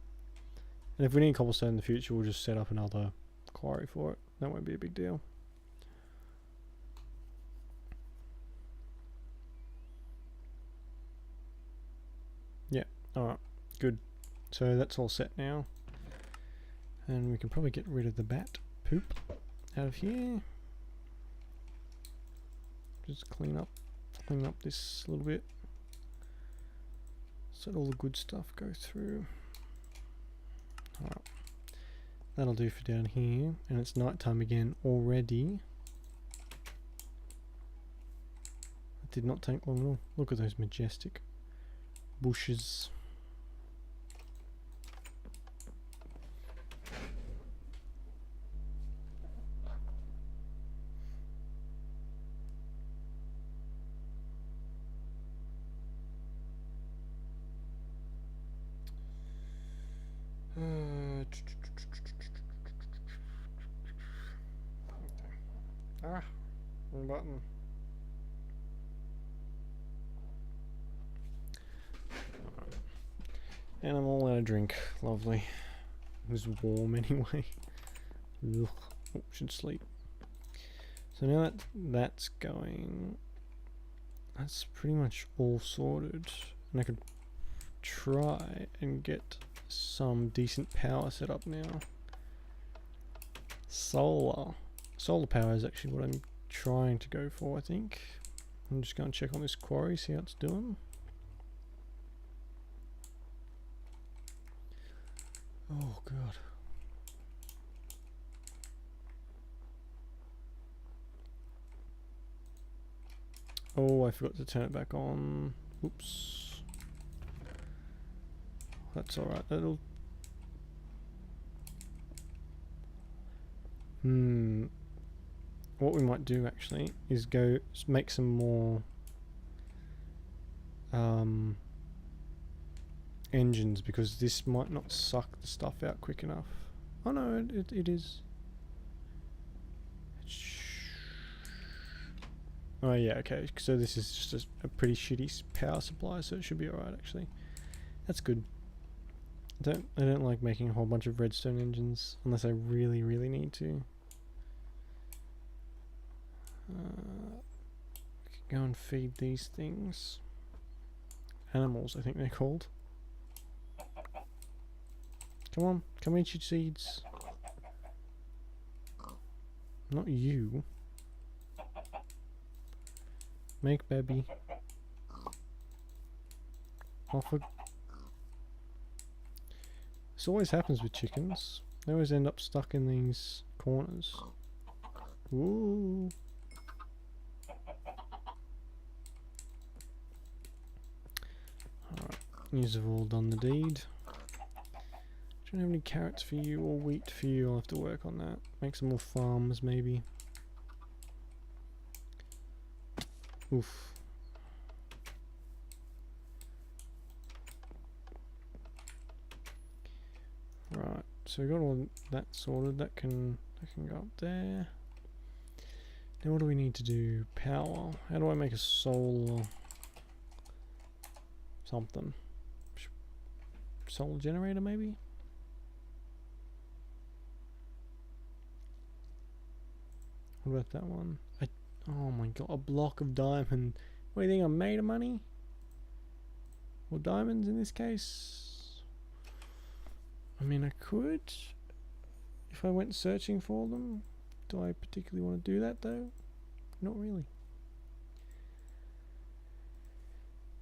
And if we need cobblestone in the future, we'll just set up another quarry for it. That won't be a big deal. Yeah, alright, good. So that's all set now. And we can probably get rid of the bat poop out of here. Just clean up this a little bit. Let's let all the good stuff go through. Alright. That'll do for down here. And it's nighttime again already. It did not take long at all. Look at those majestic bushes. Ah, wrong button. And I'm all out of drink. Lovely. It was warm anyway. Ugh. Oh, should sleep. So now that that's going, that's pretty much all sorted. And I could try and get some decent power set up now. Solar power is actually what I'm trying to go for, I think. I'm just going to check on this quarry, see how it's doing. Oh god. Oh, I forgot to turn it back on. Oops. That's alright, that'll... What we might do actually is go make some more engines, because this might not suck the stuff out quick enough. Oh no, it is. Oh yeah, okay, so this is just a pretty shitty power supply, so it should be alright actually. That's good. I don't like making a whole bunch of redstone engines unless I really need to. We could go and feed these things. Animals, I think they're called. Come on, come eat your seeds. Not you. Make baby. Off it. This always happens with chickens. They always end up stuck in these corners. Ooh. Alright, these have all done the deed. Don't have any carrots for you or wheat for you. I'll have to work on that. Make some more farms maybe. Oof. Right, so we got all that sorted. That can go up there. Now what do we need to do? Power. How do I make a solar something? Solar generator maybe? What about that one? Oh my god, a block of diamond. What do you think, I'm made of money? Or diamonds in this case? I mean, I could, if I went searching for them. Do I particularly want to do that though? Not really.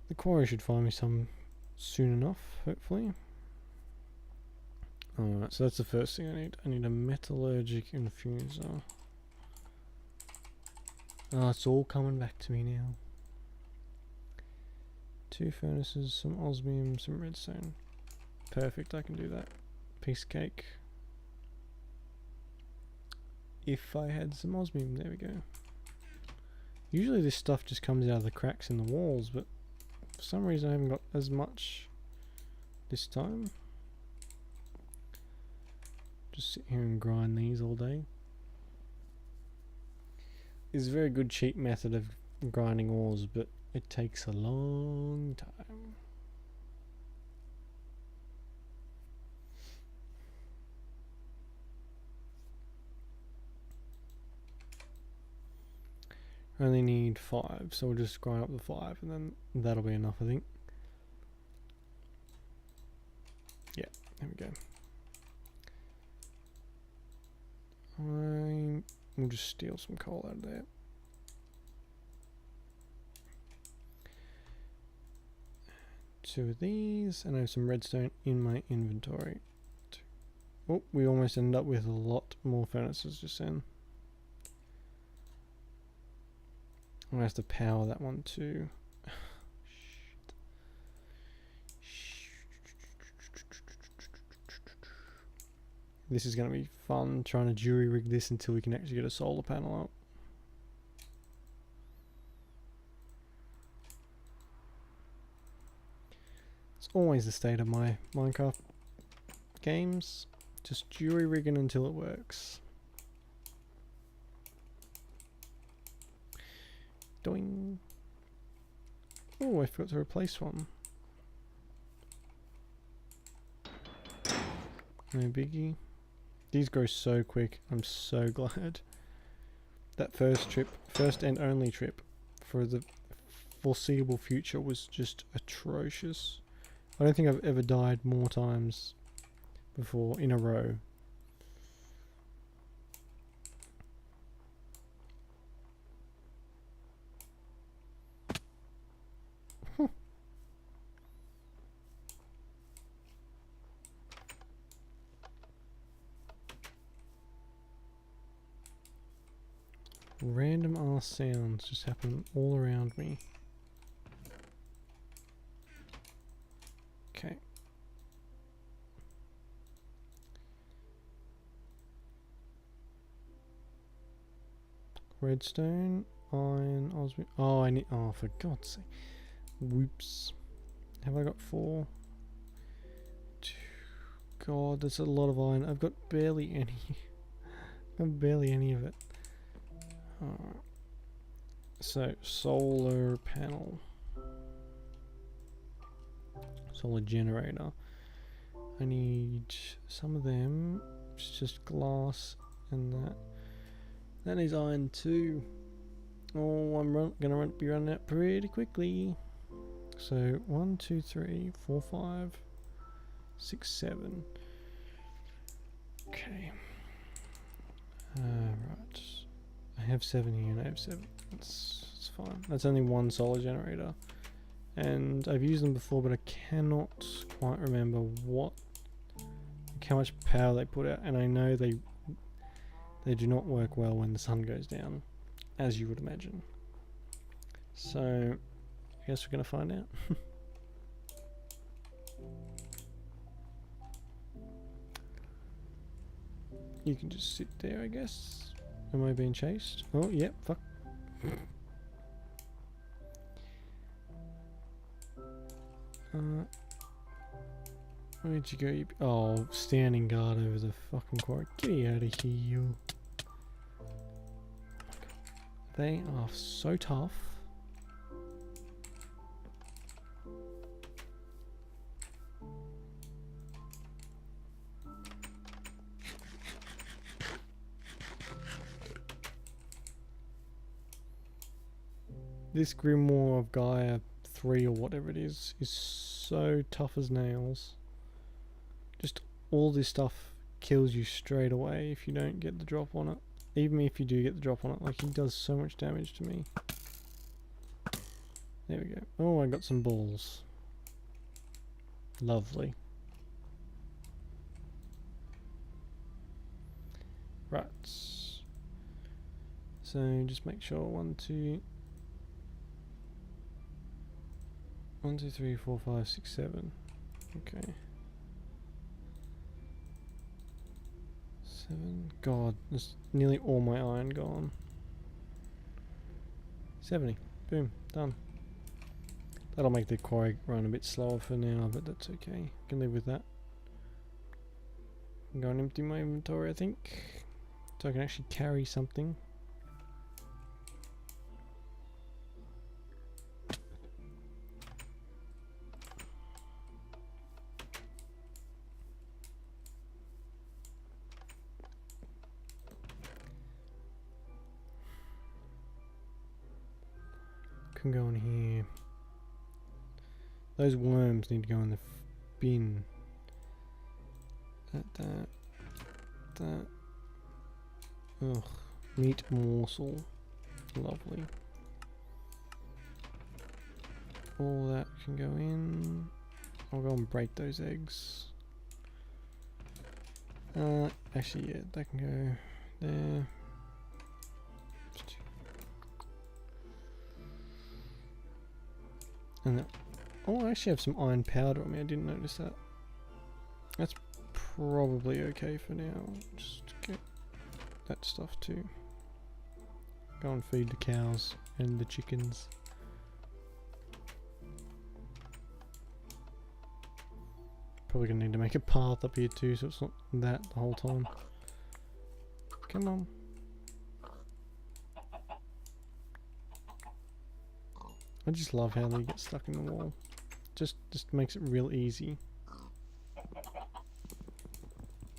The quarry should find me some soon enough, hopefully. Alright, so that's the first thing I need. I need a metallurgic infuser. Oh, it's all coming back to me now. 2 furnaces, some osmium, some redstone. Perfect, I can do that. Piece of cake. If I had some osmium, there we go. Usually this stuff just comes out of the cracks in the walls, but for some reason I haven't got as much this time. Just sit here and grind these all day. It's a very good cheap method of grinding ores, but it takes a long time. I only need 5, so we'll just grind up the 5 and then that'll be enough, I think. Yeah, there we go. We'll just steal some coal out of there. 2 of these, and I have some redstone in my inventory. Oh, we almost ended up with a lot more furnaces just then. I'm gonna have to power that one too. This is gonna be fun trying to jury rig this until we can actually get a solar panel up. It's always the state of my Minecraft games. Just jury rigging until it works. Doing. Oh, I forgot to replace one. No biggie. These grow so quick. I'm so glad. That first and only trip for the foreseeable future was just atrocious. I don't think I've ever died more times before in a row. Random ass sounds just happen all around me. Okay. Redstone, iron, osmium. Oh, I need. Oh, for God's sake. Whoops. Have I got 4? God, that's a lot of iron. I've got barely any. I've got barely any of it. Alright. So, solar panel. Solar generator. I need some of them. It's just glass and that. That needs iron too. Oh, I'm gonna be running out pretty quickly. So 1, 2, 3, 4, 5, 6, 7. Okay. Right. I have 7 here and I have 7. That's fine. That's only one solar generator. And I've used them before, but I cannot quite remember how much power they put out. And I know they do not work well when the sun goes down, as you would imagine. So, I guess we're going to find out. You can just sit there, I guess. Am I being chased? Oh, yep, fuck. Where'd you go? Oh, standing guard over the fucking quarry. Get out of here, you. They are so tough. This Grimoire of Gaia 3 or whatever it is so tough as nails. Just all this stuff kills you straight away if you don't get the drop on it. Even if you do get the drop on it, like, he does so much damage to me. There we go. Oh, I got some balls. Lovely. Right. So just make sure 1, 2, 3, 4, 5, 6, 7. Okay. 7. God, there's nearly all my iron gone. 70. Boom. Done. That'll make the quarry run a bit slower for now, but that's okay. Can live with that. I'm going to empty my inventory, I think, so I can actually carry something. Can go in here. Those worms need to go in the bin. That. Ugh. Meat morsel. Lovely. All that can go in. I'll go and break those eggs. Actually, yeah, that can go there. And then, oh, I actually have some iron powder on me. I didn't notice that. That's probably okay for now. Just get that stuff too. Go and feed the cows and the chickens. Probably gonna need to make a path up here too, so it's not that the whole time. Come on. I just love how they get stuck in the wall. Just makes it real easy.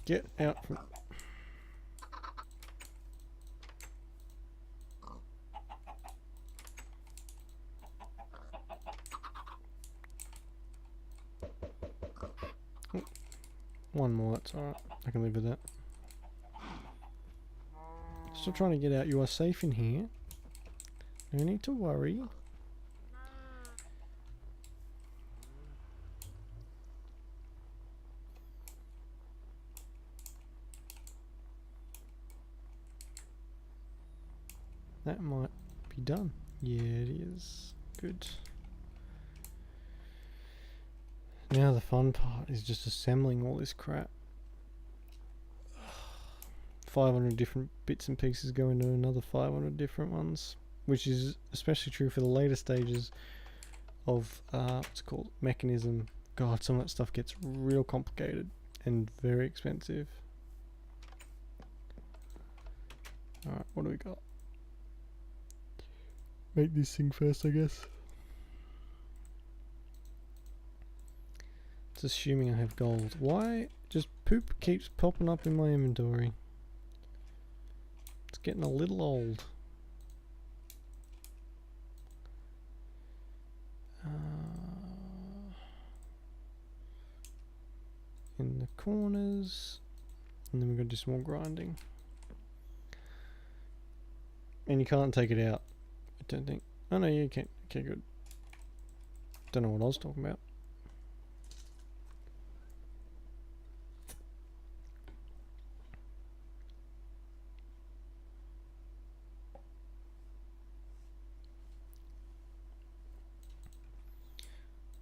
Get out from... Oh, one more, that's alright. I can live with that. Still trying to get out. You are safe in here. No need to worry. That might be done. Yeah, it is. Good. Now the fun part is just assembling all this crap. 500 different bits and pieces go into another 500 different ones, which is especially true for the later stages of what's it called, mechanism. God, some of that stuff gets real complicated and very expensive. Alright, what do we got? Make this thing first, I guess. It's assuming I have gold. Why? Just poop keeps popping up in my inventory. It's getting a little old. In the corners. And then we're going to do some more grinding. And you can't take it out. I don't think. Oh no, you can. Okay, good. Don't know what I was talking about.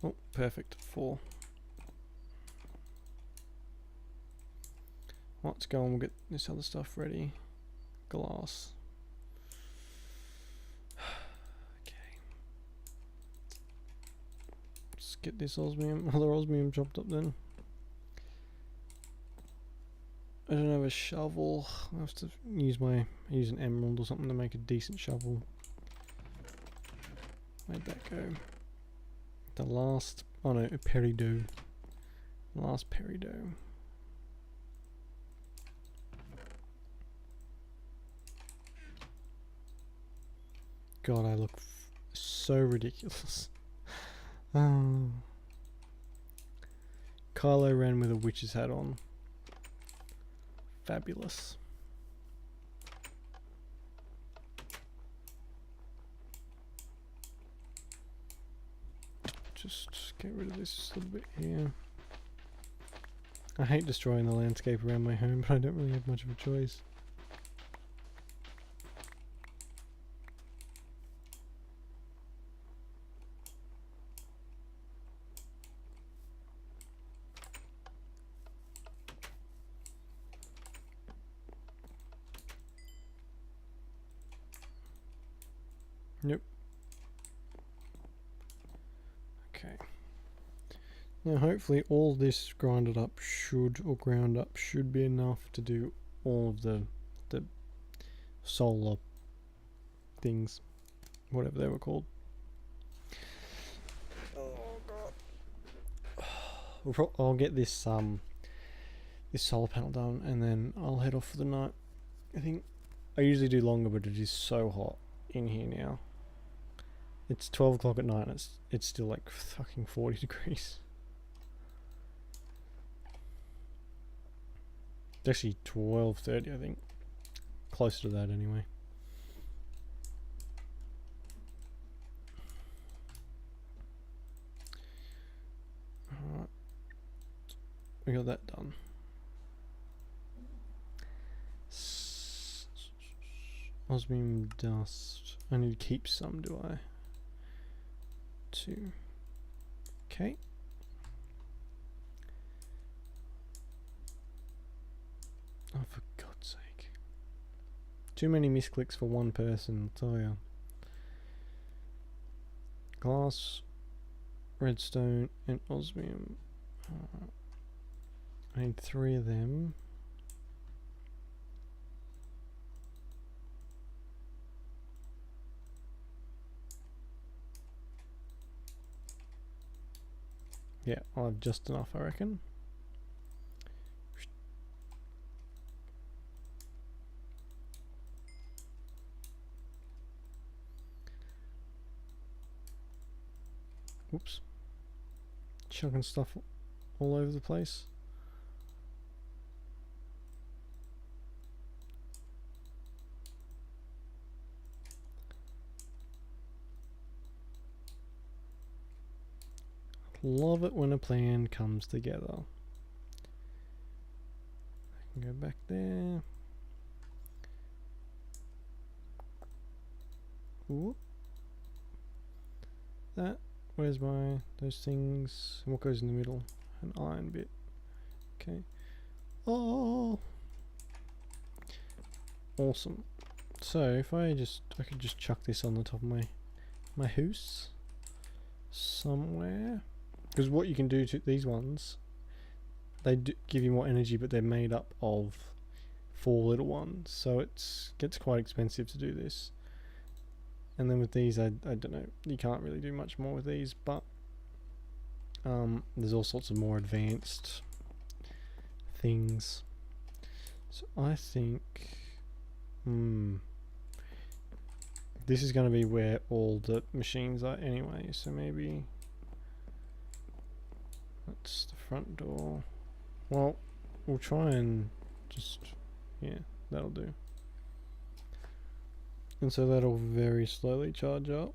Oh, perfect. 4. Let's go and we'll get this other stuff ready. Glass. Okay. Let's get this other osmium chopped up then. I don't have a shovel. I have to use an emerald or something to make a decent shovel. Where'd that go? The last, oh no, a peridot. Last peridot. God, I look so ridiculous. Kylo Ren with a witch's hat on. Fabulous. Just get rid of this little bit here. I hate destroying the landscape around my home, but I don't really have much of a choice. Nope. Okay. Now hopefully all this ground up should be enough to do all of the solar things, whatever they were called. Oh god. I'll get this this solar panel done and then I'll head off for the night. I think I usually do longer, but it is so hot in here now. It's 12 o'clock at night and it's still like fucking 40 degrees. It's actually 12:30, I think. Closer to that anyway. Alright. we got that done. Osmium dust. I need to keep some, do I? 2. Okay. Oh, for God's sake. Too many misclicks for one person, I'll tell ya. Glass, redstone, and osmium. I need 3 of them. Yeah, I'll have just enough, I reckon. Whoops. Chucking stuff all over the place. Love it when a plan comes together. I can go back there. Whoop. That. Where's those things? And what goes in the middle? An iron bit. Okay. Oh. Awesome. So if I could just chuck this on the top of my house somewhere. Because what you can do to these ones, they do give you more energy, but they're made up of 4 little ones, so it gets quite expensive to do this. And then with these, I don't know, you can't really do much more with these, but there's all sorts of more advanced things. So I think this is going to be where all the machines are anyway, so maybe that's the front door. Well, we'll try and just, yeah, that'll do. And so that'll very slowly charge up.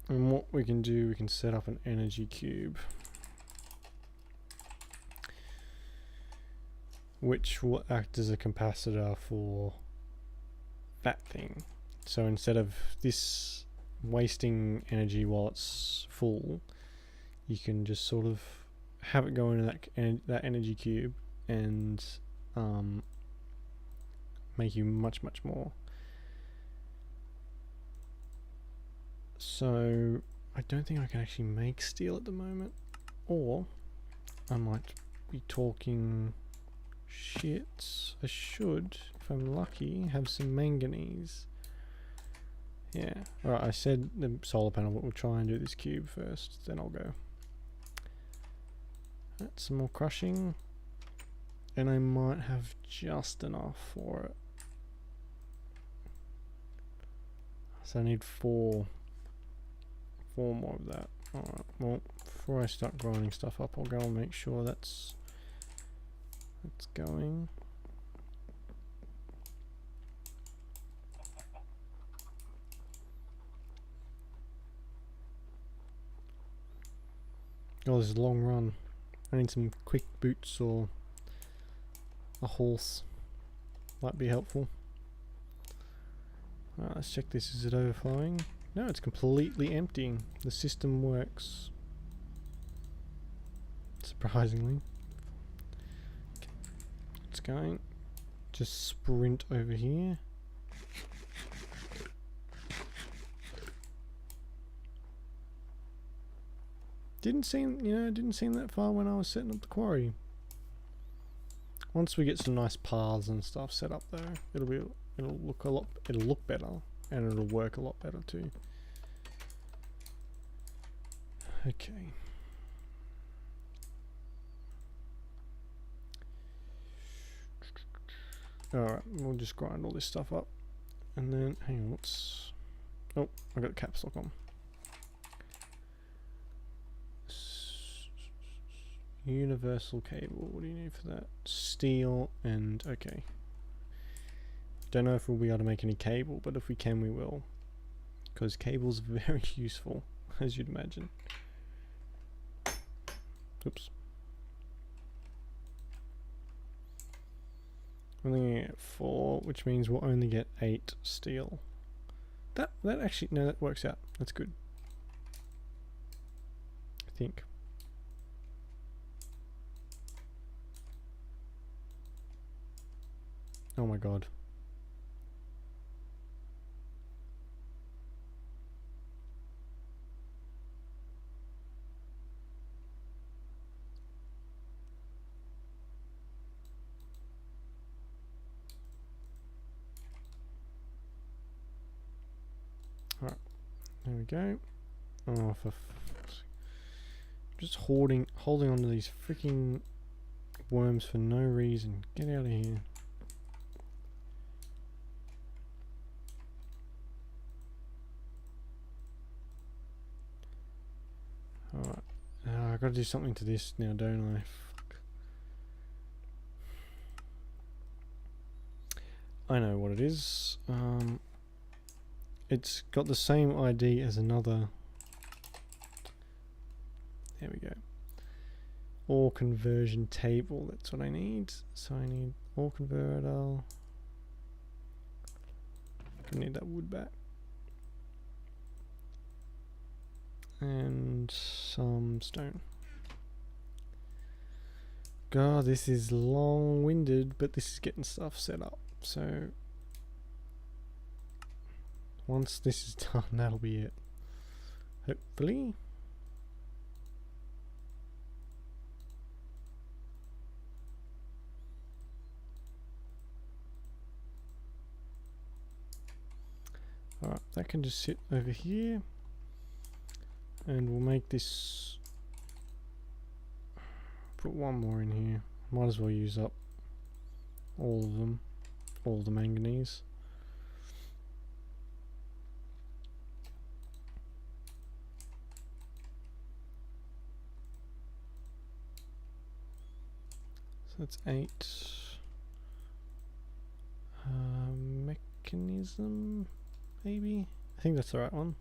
And what we can do, we can set up an energy cube, which will act as a capacitor for that thing. So instead of this wasting energy while it's full, you can just sort of have it go into that energy cube and make you much more. So I don't think I can actually make steel at the moment, or I might be talking shit. I should, if I'm lucky, have some manganese. Yeah. Alright, I said the solar panel, but we'll try and do this cube first, then I'll go. That's some more crushing, and I might have just enough for it. So I need 4 more of that. Alright, well, before I start grinding stuff up, I'll go and make sure that's going. Oh, this is a long run. I need some quick boots or a horse. Might be helpful. Alright, let's check this. Is it overflowing? No, it's completely empty. The system works. Surprisingly. Okay. It's going. Just sprint over here. Didn't seem that far when I was setting up the quarry. Once we get some nice paths and stuff set up though, it'll look better, and it'll work a lot better too. Okay. Alright, we'll just grind all this stuff up. And then, hang on, oh, I got the caps lock on. Universal cable, what do you need for that? Steel and, okay. Don't know if we'll be able to make any cable, but if we can, we will. Because cable's very useful, as you'd imagine. Oops. only get 4, which means we'll only get 8 steel. That actually, no, that works out. That's good. I think. Oh my god. Alright, there we go. Oh, for just holding onto these freaking worms for no reason. Get out of here. Alright. I've got to do something to this now, don't I? Fuck. I know what it is. It's got the same ID as another. There we go. Ore conversion table. That's what I need. So I need ore converter. I need that wood back. And some stone. God, this is long-winded, but this is getting stuff set up. So once this is done, that'll be it. Hopefully. Alright, that can just sit over here. And we'll make this, put one more in here. Might as well use up all of them, all the manganese. So that's 8. Mechanism, maybe? I think that's the right one.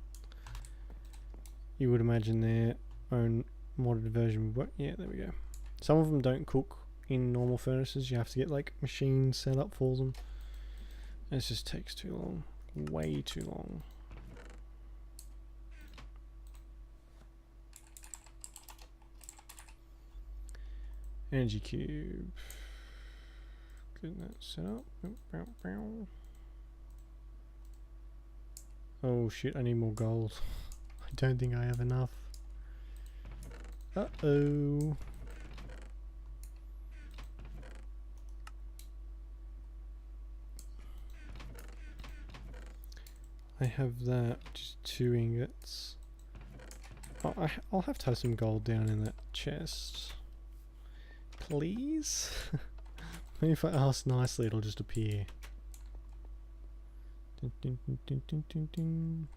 You would imagine their own modded version would work. Yeah, there we go. Some of them don't cook in normal furnaces. You have to get like machines set up for them. And it just takes too long. Way too long. Energy cube. Getting that set up. Oh shit, I need more gold. I don't think I have enough. Uh-oh. I have that, just 2 ingots. Oh, I'll have to have some gold down in that chest. Please? Maybe if I ask nicely it'll just appear. Dun, dun, dun, dun, dun, dun, dun.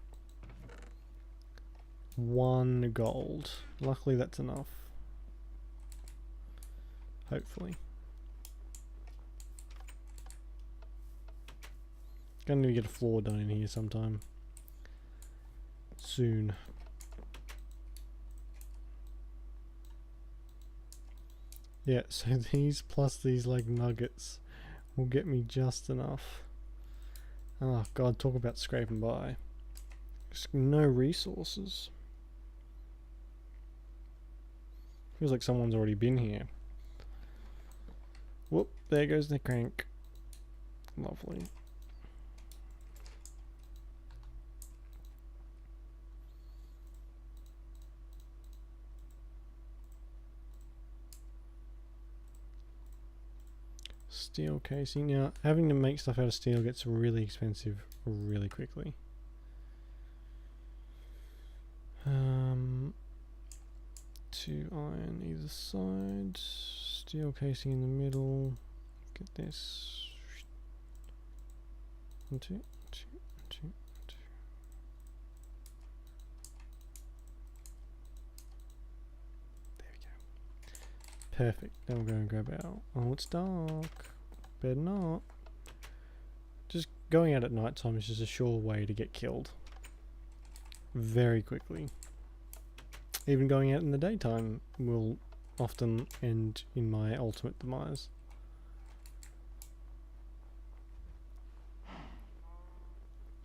1 gold. Luckily that's enough. Hopefully. Gonna need to get a floor done in here sometime. Soon. Yeah, so these plus these like nuggets will get me just enough. Oh god, talk about scraping by. Just no resources. Feels like someone's already been here. Whoop, there goes the crank. Lovely. Steel casing. Now, having to make stuff out of steel gets really expensive really quickly. 2 iron either side. Steel casing in the middle. Get this. 1, 2, 2, 2, 2. There we go. Perfect. Then we're going to grab our. Oh, it's dark. Better not. Just going out at night time is just a sure way to get killed. Very quickly. Even going out in the daytime will often end in my ultimate demise.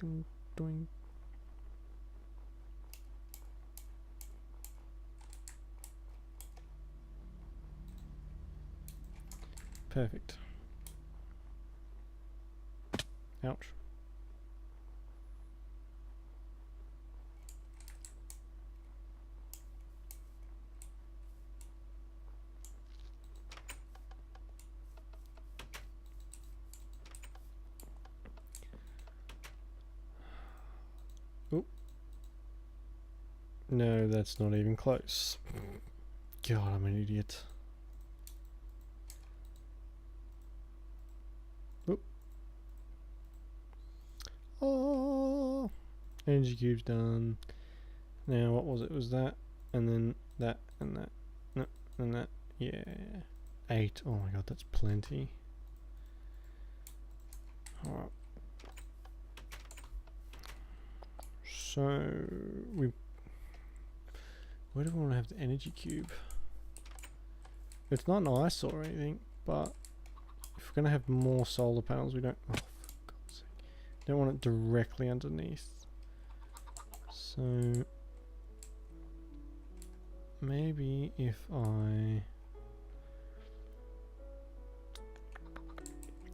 doink, doink. Perfect. Ouch. Oop. No, that's not even close. God, I'm an idiot. Oop. Oh, energy cube's done. Now, what was it? Was that, and then that, and that, no, and that. Yeah, 8. Oh my god, that's plenty. All right. So where do we want to have the energy cube? It's not an eyesore or anything, but if we're gonna have more solar panels, we don't. Oh, for God's sake! Don't want it directly underneath. So maybe if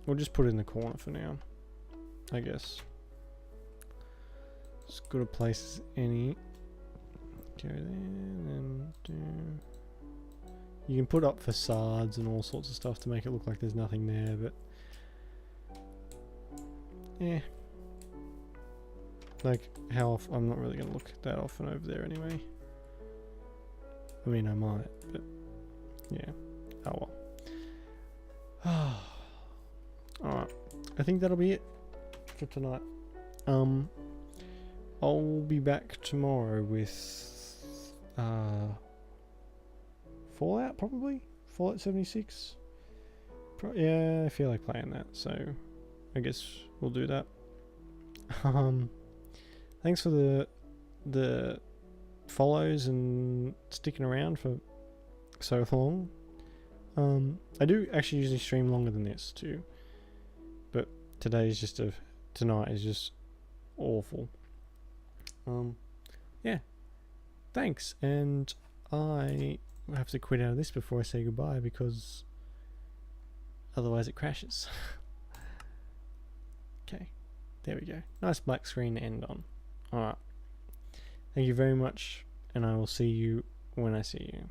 we'll just put it in the corner for now, I guess. As good a place as any. Go there, and do. You can put up facades and all sorts of stuff to make it look like there's nothing there, but yeah. Like, how often? I'm not really going to look that often over there anyway. I mean, I might, but yeah. Oh well. Alright. I think that'll be it for tonight. I'll be back tomorrow with Fallout, probably? Fallout 76? Yeah, I feel like playing that, so I guess we'll do that. Thanks for the follows and sticking around for so long. I do actually usually stream longer than this too, but tonight is just awful. Yeah, thanks, and I have to quit out of this before I say goodbye because otherwise it crashes. Okay, there we go. Nice black screen to end on. Alright, thank you very much, and I will see you when I see you.